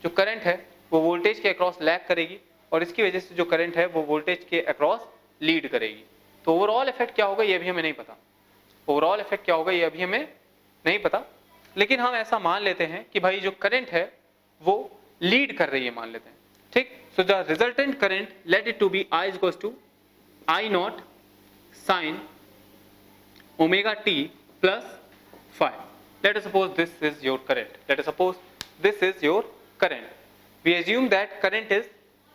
जो करंट है वो वोल्टेज के अक्रॉस लैग करेगी और इसकी वजह से जो करंट है वो वोल्टेज के अक्रॉस लीड करेगी। तो ओवरऑल इफेक्ट क्या होगा ये अभी हमें नहीं पता, ओवरऑल इफेक्ट क्या होगा ये अभी हमें नहीं पता, लेकिन हम ऐसा मान लेते हैं कि भाई जो करंट है वो लीड कर रही है, मान लेते हैं, ठीक। So the resultant current let it to be I equals to I naught sine omega T plus phi. Let us suppose this is your current. Let us suppose this is your current. We assume that current is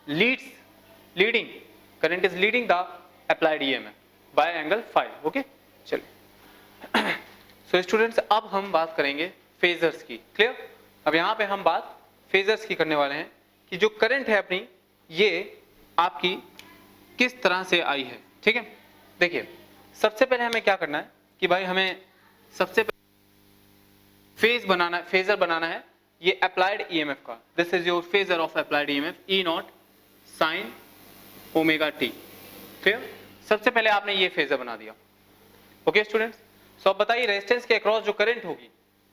leading. Current is leading the applied EMF by angle phi. Okay? चलिए. So students, अब हम बात करेंगे phasors की. Clear? अब यहाँ पे हम बात फेजर्स की करने वाले हैं कि जो करंट है अपनी, ये आपकी किस तरह से आई है. ठीक है? देखिए, सबसे पहले हमें क्या करना है कि भाई हमें सबसे फेजर बनाना है ये अप्लाइड ईएमएफ का. This is your phasor of applied EMF E not sine omega T. Clear? सबसे पहले आपने ये फेजर बना दिया. ओके स्टूडेंट्स, सो अब बताइए रेजिस्टेंस के अक्रॉस जो करंट होगी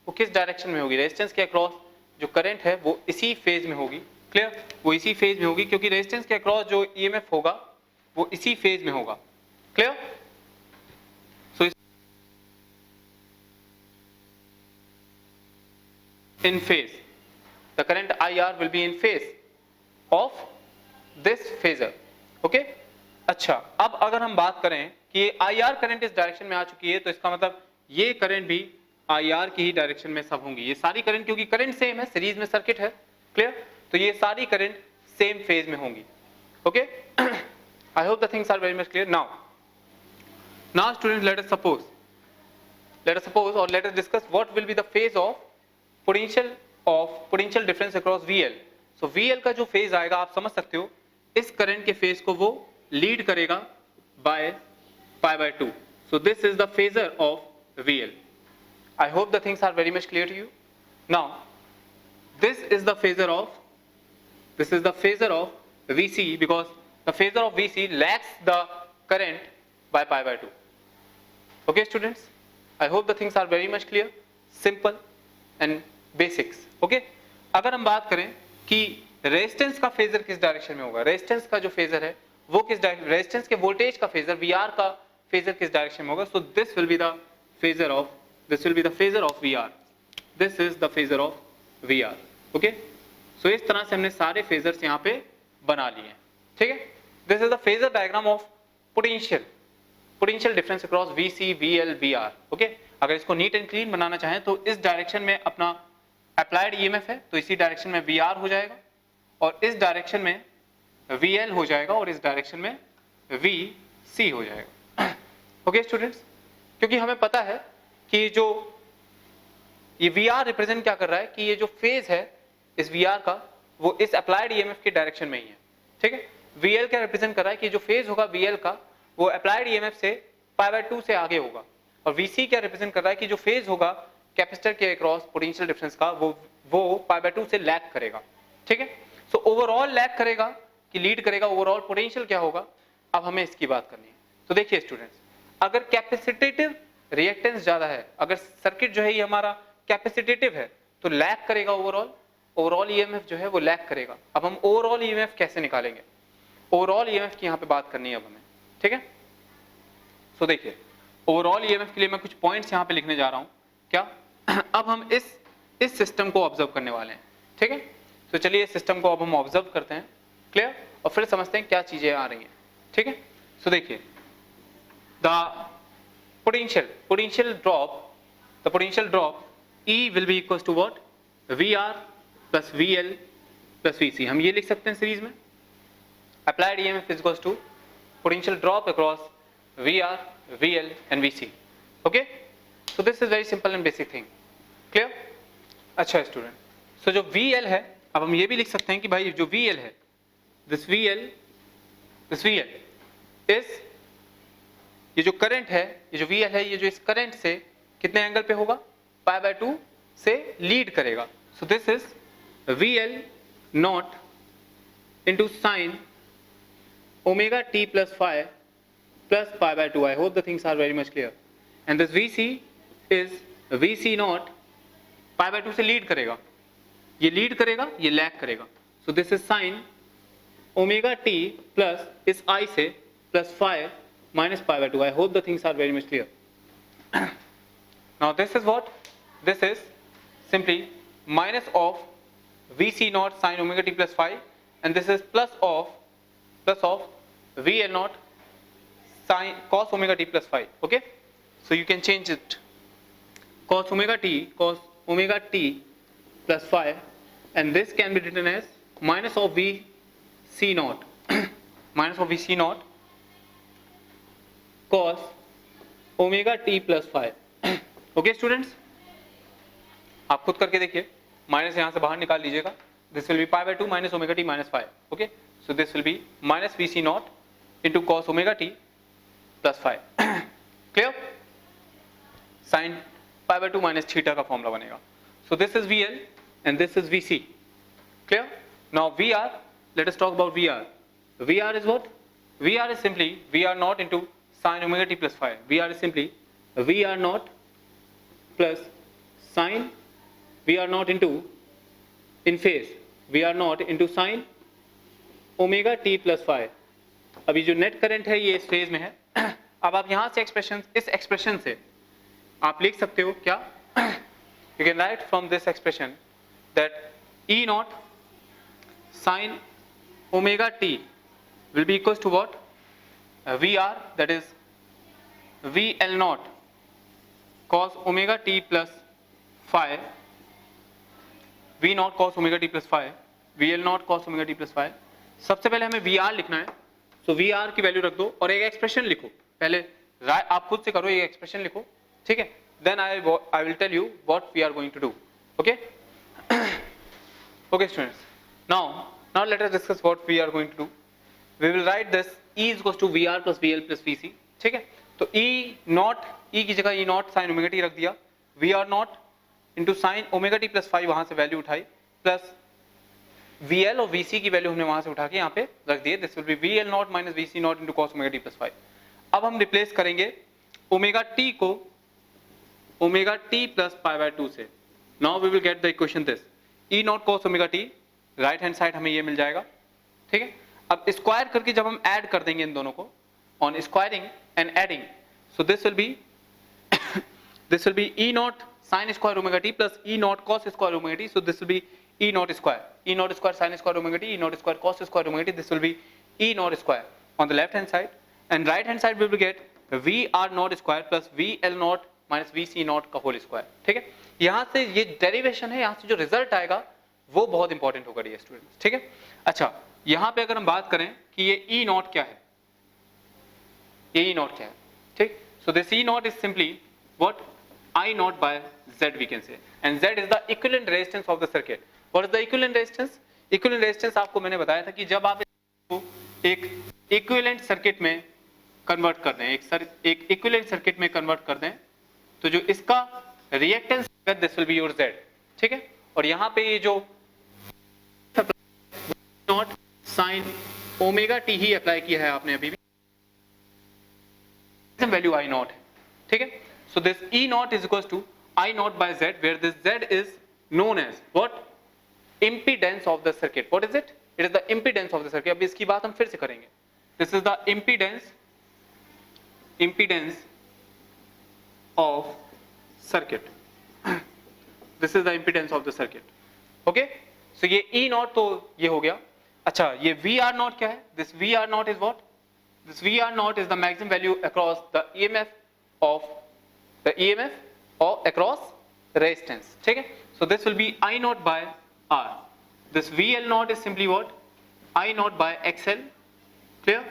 वो किस डायरेक्शन में होगी. रेजिस्टेंस के अक्रॉस जो करंट है वो इसी फेज में होगी. क्लियर? वो इसी फेज में होगी क्योंकि रेजिस्टेंस के अक्रॉस जो ईएमएफ होगा वो इसी फेज में होगा. Clear? in phase, the current IR will be in phase of this phasor. okay? अच्छा, अब अगर हम बात करें कि IR करंट इस डायरेक्शन में आ चुकी है तो इसका मतलब ये करंट भी IR की ही डायरेक्शन में सब होंगी. ये सारी करंट, क्योंकि करंट सेम है, सीरीज में सर्किट है. क्लियर? तो ये सारी करंट सेम फेज में होंगी. Okay, I hope the things are very much clear. Now students, let us suppose or let us discuss what will be the phase of potential difference across VL. So VL का जो phase आएगा आप समझ सकते हो, इस current के phase को वो लीड करेगा by pi/2. So this is the phasor of VL. I hope the things are very much clear to you. Now this is the phasor of VC, because the phasor of VC lags the current by pi/2. Okay students, I hope the things are very much clear, simple and basics. Okay, अगर हम बात करें कि resistance का phasor किस direction में होगा, resistance का जो फेजर है वो किस डायरेक्शन, रेजिस्टेंस के वोल्टेज का फेजर VR का फेजर किस डायरेक्शन में होगा. So this will be the phasor of VR. This is the phasor of VR. Okay, so इस तरह से हमने सारे फेजर्स यहाँ पे बना लिए हैं. ठीक है, this is the phasor diagram of potential difference across VC, VL, VR. Okay, अगर इसको नीट एंड क्लीन बनाना चाहें तो इस डायरेक्शन में अपना अप्लाइड ईएमएफ है तो इसी डायरेक्शन में VR हो जाएगा और इस डायरेक्शन में VL हो जाएगा और इस डायरेक्शन में VC हो जाएगा. ओके स्टूडेंट्स, क्योंकि हमें पता है कि जो ये VR रिप्रेजेंट क्या कर रहा है कि ये जो फेज है इस VR का वो इस अप्लाइड ईएमएफ के डायरेक्शन में ही है. ठीक है, VL क्या रिप्रेजेंट कर रहा है कि जो फेज होगा VL का वो अप्लाइड ईएमएफ से pi/2 से आगे होगा, और VC क्या रिप्रेजेंट कर रहा है कि जो फेज होगा कैपेसिटर के अक्रॉस पोटेंशियल डिफरेंस का वो pi/2 से लैग करेगा. ठीक है, सो ओवरऑल लैग करेगा कि लीड करेगा, ओवरऑल पोटेंशियल क्या होगा, अब हमें इसकी बात करनी है. तो देखिए स्टूडेंट्स, अगर कैपेसिटेटिव रिएक्टेंस ज्यादा है, अगर सर्किट जो है ये हमारा कैपेसिटेटिव है तो लैग करेगा, ओवरऑल ईएमएफ जो है वो लैग करेगा. अब हम ओवरऑल ईएमएफ कैसे निकालेंगे, ओवरऑल ईएमएफ की यहाँ पे बात करनी है अब हमें. ठीक है, सो देखिए ओवरऑल ईएमएफ के लिए मैं कुछ पॉइंट्स यहाँ पे लिखने जा रहा हूँ. क्या अब हम इस सिस्टम को ऑब्जर्व करने वाले हैं. ठीक है, तो चलिए इस सिस्टम को अब हम ऑब्जर्व करते हैं. क्लियर? और फिर समझते हैं क्या चीजें आ रही हैं. ठीक है, सो देखिए the potential drop E will be equal to what, VR plus VL plus VC. हम ये लिख सकते हैं सीरीज में, applied EMF is equal to potential drop across VR, VL and VC. Okay, so this is very simple and basic thing. Clear? अच्छा student, सो जो VL है, अब हम ये भी लिख सकते हैं कि भाई जो VL है, this VL is, ये जो करंट है, ये जो VL है, ये जो इस करंट से कितने एंगल पे होगा, pi/2 से लीड करेगा. सो this is VL not into sin omega t plus phi plus pi by 2. I hope the things are very much clear. And this VC is VC naught pi by 2 से lead करेगा. ये lead करेगा, ये lag करेगा. So this is sin omega t plus इस I से plus phi minus pi by 2. I hope the things are very much clear. Now this is what? This is simply minus of VC naught sin omega t plus phi, and this is plus of VL naught sin cos omega t plus phi. Okay, so you can change it, cos omega t plus phi, and this can be written as minus of VC naught minus of VC naught cos omega t plus phi. Okay students, आप खुद करके देखिए, minus यहाँ से बाहर निकाल लीजिएगा. This will be pi by 2 minus omega t minus phi. Okay, so this will be minus VC naught into cos omega t plus phi. Clear? Sin pi by 2 minus theta का formula बनेगा. So this is VL and this is VC. Clear? Now VR, let us talk about VR. VR is what? VR is simply VR naught into sin omega t plus phi. VR is simply VR naught plus sin VR naught into in phase VR naught into sin omega t plus phi. अभी जो net current है ये इस phase में है. अब आप यहां से एक्सप्रेशन, इस एक्सप्रेशन से आप लिख सकते हो क्या? You can write from this expression that E naught sin omega t will be equals to what? VR, that is VL naught cos omega t plus phi, V naught cos omega t plus phi, VL naught cos omega t plus phi. सबसे पहले हमें VR लिखना है. So VR की value रख दो और एक एक्सप्रेशन लिखो. पहले आप खुद से करो, एक एक्सप्रेशन लिखो, ठीक है? Then I will tell you what we are going to do. Okay? Okay students. Now let us discuss what we are going to do. We will write this E is equals to VR plus VL plus VC. ठीक है? तो E की जगह E naught sin omega t रख दिया. VR naught into sine omega T plus five वहां से value उठाई, प्लस VL और VC की वैल्यू हमने वहां से उठा के यहाँ पे रख दिए. This will be VL naught minus VC naught into cos omega T plus five. अब हम रिप्लेस करेंगे ओमेगा टी को omega T plus pi by 2 से. Now we will get the equation this E naught cos omega t, right hand side हमें ये मिल जाएगा. ठीक है, अब स्क्वायर करके जब हम ऐड कर देंगे इन दोनों को, on squaring and adding, so this will be E not sin square omega t plus E naught cos square omega t. So this will be E naught square sin square omega t, E naught square cos square omega t. This will be E naught square on the left hand side, and right hand side we will get VR naught square plus VL naught minus VC naught का whole square. ठीक है, यहाँ से ये derivation है, यहाँ से जो रिजल्ट आएगा वो बहुत इंपॉर्टेंट होगा ये स्टूडेंट्स. ठीक है, अच्छा यहाँ पे अगर हम बात करें कि ये E naught क्या है, ये E naught क्या है, ठीक. So this E naught is simply what? I naught by Z we can say, and Z is the equivalent resistance of the circuit. What is the equivalent resistance? Equivalent resistance आपको मैंने बताया था कि जब आप इसको एक equivalent circuit में convert कर दें, एक equivalent circuit में convert कर दें, तो जो इसका reactance है, this will be your Z. ठीक है, और यहाँ पे ये जो not sin omega t he apply किया है आपने अभी भी, वैल्यू I naught है. ठीक है, so this E naught is equals to I naught by Z, where this Z is known as what? Impedance of the circuit. What is it? It is the impedance of the circuit. अब इसकी बात हम फिर से करेंगे. This is the impedance of circuit. This is the impedance of the circuit. Okay? So ये E naught तो ये हो गया. अच्छा, ये VR naught क्या है? This VR naught is what? This VR naught is the maximum value across the EMF or across resistance. ठीक है, so this will be I naught by R. This VL naught is simply what? I naught by XL. Clear?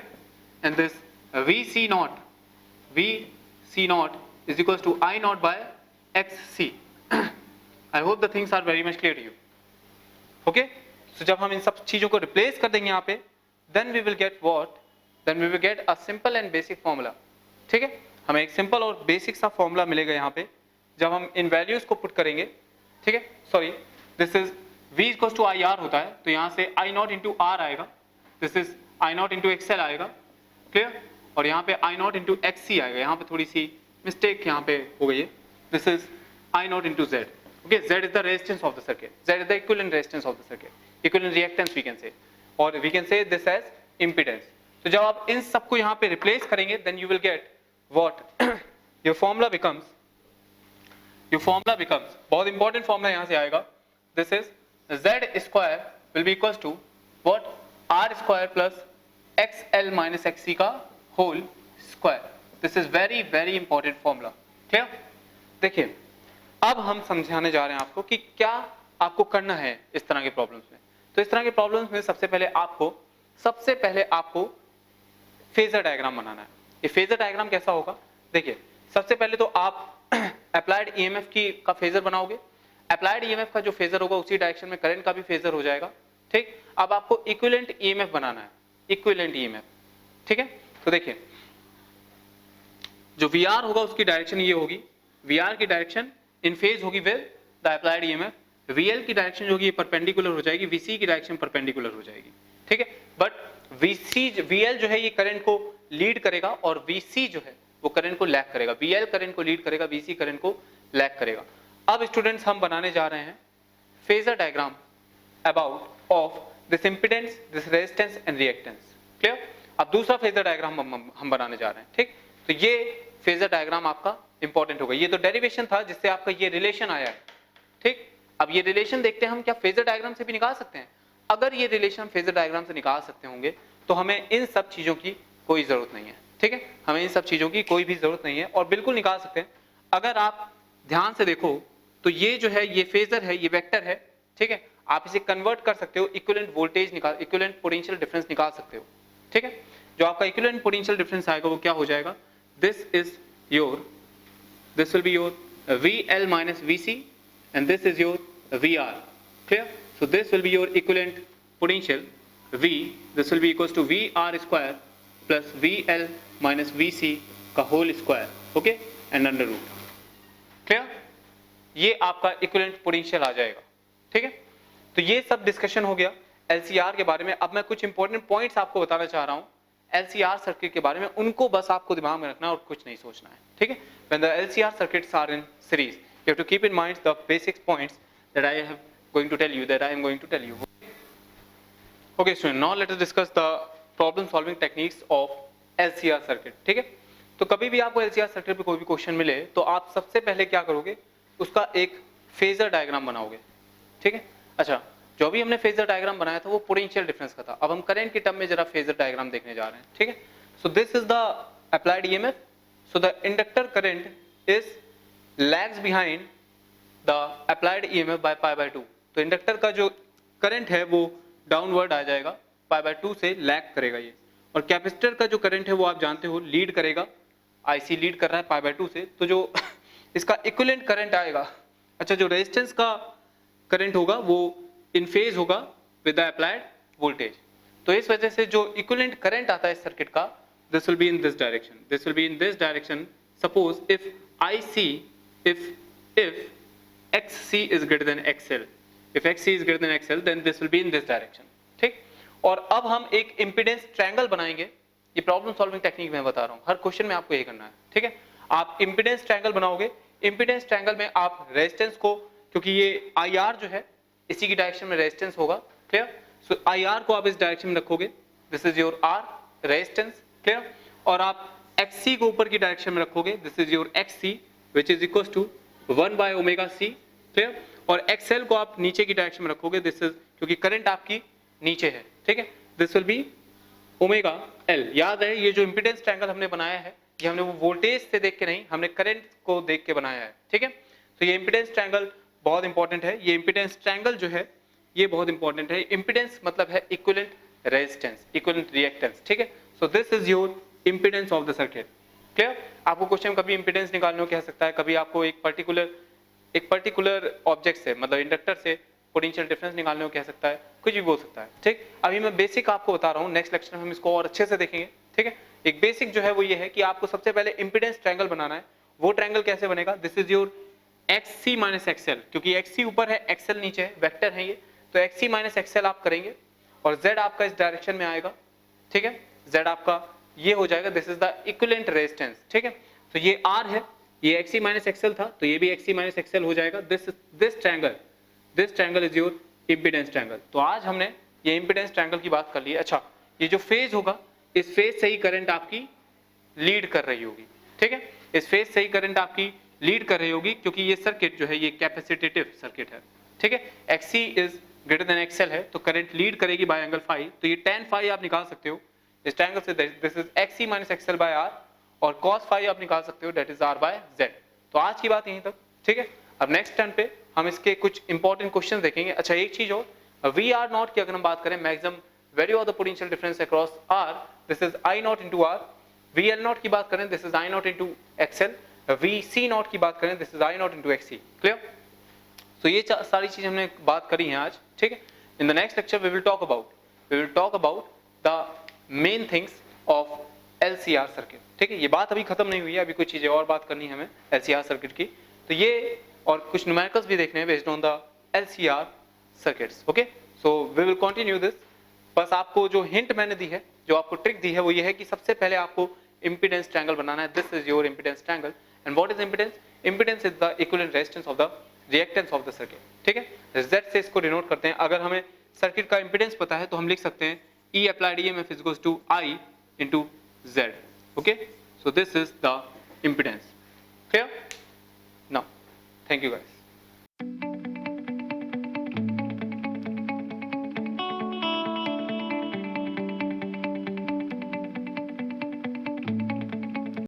And this VC naught is equals to I naught by XC. I hope the things are very much clear to you. Okay? So जब हम इन सब चीजों को replace कर देंगे यहाँ पे, then we will get what? Then we will get a simple and basic formula. ठीक है, हमें एक सिंपल और बेसिक सा फॉर्मूला मिलेगा यहाँ पे जब हम इन वैल्यूज को पुट करेंगे. ठीक है, sorry this is V equal to I R होता है, तो यहाँ से आई नॉट इंटू आर आएगा, this is I naught into XL आएगा, क्लियर, और यहाँ पे I naught into X C आएगा, यहाँ पे थोड़ी सी मिस्टेक यहाँ पे हो गई है, this is I naught into Z, okay, Z is the resistance of the circuit, Z is the equivalent resistance of the circuit, equivalent reactance we can say, और we can say this as impedance. तो जब आप इन सबको यहाँ पे replace करेंगे then you will get what your formula becomes, बहुत इंपॉर्टेंट फॉर्मूला यहाँ से आएगा, this is z square will be equals to what r square plus xl minus xc का whole square, this is very very important formula, clear. देखिए अब हम समझाने जा रहे हैं आपको कि क्या आपको करना है इस तरह के प्रॉब्लम्स में। तो इस तरह के प्रॉब्लम्स में सबसे पहले आपको फेजर डायग्राम बनाना है। ये फेजर डायग्राम कैसा होगा, देखिए सबसे पहले तो आप अप्लाइड ईएमएफ का फेजर बनाओगे, अप्लाइड ईएमएफ का जो फेजर होगा उसी डायरेक्शन में करंट का भी फेजर हो जाएगा, ठीक। अब आपको इक्विवेलेंट ईएमएफ बनाना है, इक्विवेलेंट ईएमएफ, ठीक है। तो देखिए जो वीआर होगा उसकी डायरेक्शन ये होगी, वीआर की डायरेक्शन इन फेज होगी with the applied EMF, VL की डायरेक्शन जो होगी परपेंडिकुलर हो जाएगी, वीसी की डायरेक्शन परपेंडिकुलर हो जाएगी, ठीक है। बट वीएल जो है ये करंट को लीड करेगा और वीसी जो है वो करंट को लैग करेगा, वीएल करंट को लीड करेगा, वीसी करंट को लैग करेगा। अब स्टूडेंट्स हम बनाने जा रहे हैं phasor diagram about of this impedance, this resistance and reactance, clear. अब दूसरा फेजर डायग्राम हम बनाने जा रहे हैं, ठीक। तो ये फेजर डायग्राम आपका इंपॉर्टेंट होगा, ये तो डेरिवेशन था जिससे आपका ये रिलेशन आया है, ठीक। अब ये रिलेशन देखते हैं हम क्या फेजर डायग्राम से भी निकाल सकते हैं। अगर ये रिलेशन फेजर डायग्राम से निकाल सकते होंगे तो हमें इन सब चीजों की कोई जरूरत नहीं है, ठीक है, हमें इन सब चीजों की कोई भी जरूरत नहीं है और बिल्कुल निकाल सकते हैं। अगर आप ध्यान से देखो तो ये जो है ये फेजर है, ये वेक्टर है, ठीक है, आप इसे कन्वर्ट कर सकते हो, इक्विवेलेंट वोल्टेज निकाल, इक्विवेलेंट पोटेंशियल डिफरेंस निकाल सकते हो, ठीक है। जो आपका इक्विवेलेंट पोटेंशियल डिफरेंस आएगा वो क्या हो जाएगा, this will be your VL minus VC and this is your VR, clear। So this will be your equivalent potential V, this will be equals to VR square plus VL minus VC का whole square, okay, and under root, clear। ये आपका equivalent potential आ जाएगा, ठीक है। तो ये सब discussion हो गया LCR के बारे में। अब मैं कुछ इंपॉर्टेंट पॉइंट्स आपको बताना चाह रहा हूँ LCR सर्किट के बारे में, उनको बस आपको दिमाग में रखना और कुछ नहीं सोचना है, ठीक है। When the LCR circuits are in series, you have to keep in mind the basic points that I am going to tell you. Okay, so now let us discuss the problem solving techniques of LCR circuit, ठीक है। तो कभी भी आपको LCR circuit पे कोई भी question मिले तो आप सबसे पहले क्या करोगे, उसका एक फेजर डायग्राम बनाओगे, ठीक है। अच्छा, जो भी हमने फेजर डायग्राम बनाया था वो पोटेंशियल डिफरेंस का था, अब हम करंट के टर्म में जरा फेजर डायग्राम देखने जा रहे हैं, ठीक है। So this is the applied EMF, so the inductor current is lags behind the applied EMF by pi by 2। तो इंडक्टर का जो करंट है वो डाउनवर्ड आ जाएगा, pi by 2 से लैग करेगा ये, और कैपेसिटर का जो करंट है वो आप जानते हो लीड करेगा, IC लीड कर रहा है pi by 2 से, तो जो इसका इक्विवेलेंट करंट आएगा, अच्छा जो रेजिस्टेंस का करंट होगा वो इन फेज होगा विद द अप्लाइड वोल्टेज। तो इस वजह से जो इक्विवेलेंट करंट आता है इस सर्किट का, this will be in this direction, this will be in this direction। suppose if XC is greater than XL, if XC is greater than XL then this will be in this direction, ठीक। और अब हम एक impedance triangle बनाएंगे, ये problem solving technique में बता रहा हूँ, हर क्वेश्चन में आपको ये करना है, ठीक है। आप इम्पीडेंस ट्रायंगल बनाओगे, इम्पीडेंस ट्रायंगल में आप रेजिस्टेंस को, क्योंकि ये IR जो है इसी की डायरेक्शन में रेजिस्टेंस होगा, क्लियर। सो IR को आप इस डायरेक्शन में रखोगे, this is your R resistance, clear. और आप XC को ऊपर की डायरेक्शन में रखोगे, this is your XC which is equals to 1 by omega C, clear. और XL को आप नीचे की डायरेक्शन में रखोगे, दिस इज, क्योंकि करंट आपकी नीचे है, ठीक है, this will be omega L। याद है ये जो इंपेडेंस ट्रायंगल हमने बनाया है ये हमने वो वोल्टेज से देख के नहीं, हमने करंट को देख के बनाया है, ठीक है। तो ये इंपेडेंस ट्रायंगल बहुत इंपॉर्टेंट है, ये इंपेडेंस ट्रायंगल जो है ये बहुत इंपॉर्टेंट है। इंपेडेंस मतलब है इक्विवेलेंट रेजिस्टेंस, इक्विवेलेंट रिएक्टेंस, ठीक है। So this is your impedance of the circuit, clear. आपको क्वेश्चन कभी इंपेडेंस निकालने को कह सकता है, कभी आपको एक पर्टिकुलर ऑब्जेक्ट से, मतलब इंडक्टर से पोटेंशियल डिफरेंस निकालने को कह सकता है, कुछ भी बोल सकता है, ठीक। अभी मैं बेसिक आपको बता रहा हूँ, नेक्स्ट लेक्चर में हम इसको और अच्छे से देखेंगे, ठीक है। एक बेसिक जो है वो ये है कि आपको सबसे पहले इंपेडेंस ट्रायंगल बनाना है। वो ट्रायंगल कैसे बनेगा, this is your XC minus XL, क्योंकि XC ऊपर है XL नीचे है, वेक्टर है ये, तो XC माइनस XL आप करेंगे और Z आपका इस डायरेक्शन में आएगा, ठीक है, Z आपका ये हो जाएगा, this is the equivalent resistance, ठीक है। तो ये R है, ये XC माइनस XL था, तो ये भी XC माइनस XL हो जाएगा। This triangle is your impedance triangle. तो आज हमने ये इंपीडेंस ट्रायंगल की बात कर ली है। अच्छा, ये जो फेज होगा, इस फेज से ही करंट आपकी लीड कर रही होगी, ठीक है, इस फेज से ही करंट आपकी लीड कर रही होगी, क्योंकि ये सर्किट जो है ये कैपेसिटेटिव सर्किट है, ठीक है। XC is greater than XL है, तो करंट लीड करेगी बाय एंगल फाई, तो ये tan फाई आप निकाल सकते हो इस ट्रायंगल से, this is XC minus XL by R, और cos फाई आप निकाल सकते हो, that is R by Z। तो आज की बात यहीं तक, ठीक है। अब नेक्स्ट टर्न पे हम इसके कुछ इंपॉर्टेंट क्वेश्चन देखेंगे। अच्छा, एक चीज और, VR0 की अगर हम बात करें, maximum value of the potential difference across R, this is I0 into R। VL0 की बात करें, this is I0 into XL। VC0 की बात करें, this is I0 into XC। Clear? तो ये सारी चीजें हमने बात करी हैं आज, ठीक है। In the next lecture we will talk about the main things of LCR circuit, ठीक है। ये बात अभी खत्म नहीं हुई है, अभी कुछ चीजें और बात करनी है हमें LCR सर्किट की, तो ये और कुछ न्यूमेरिकल्स भी देखने हैं based on the LCR circuits, okay. So we will continue this. बस आपको जो हिंट मैंने दी है, जो आपको ट्रिक दी है, वो ये है कि सबसे पहले आपको इंपीडेंस ट्रायंगल बनाना है। This is your impedance triangle, and what is impedance? Impedance is the equivalent resistance of the reactance of the circuit, ठीक है। Z से इसको डिनोट करते हैं। अगर हमें सर्किट का इंपीडेंस पता है तो हम लिख सकते हैं E applied EMF is equals to I into Z, okay. So this is the impedance. Clear? Now, thank you guys.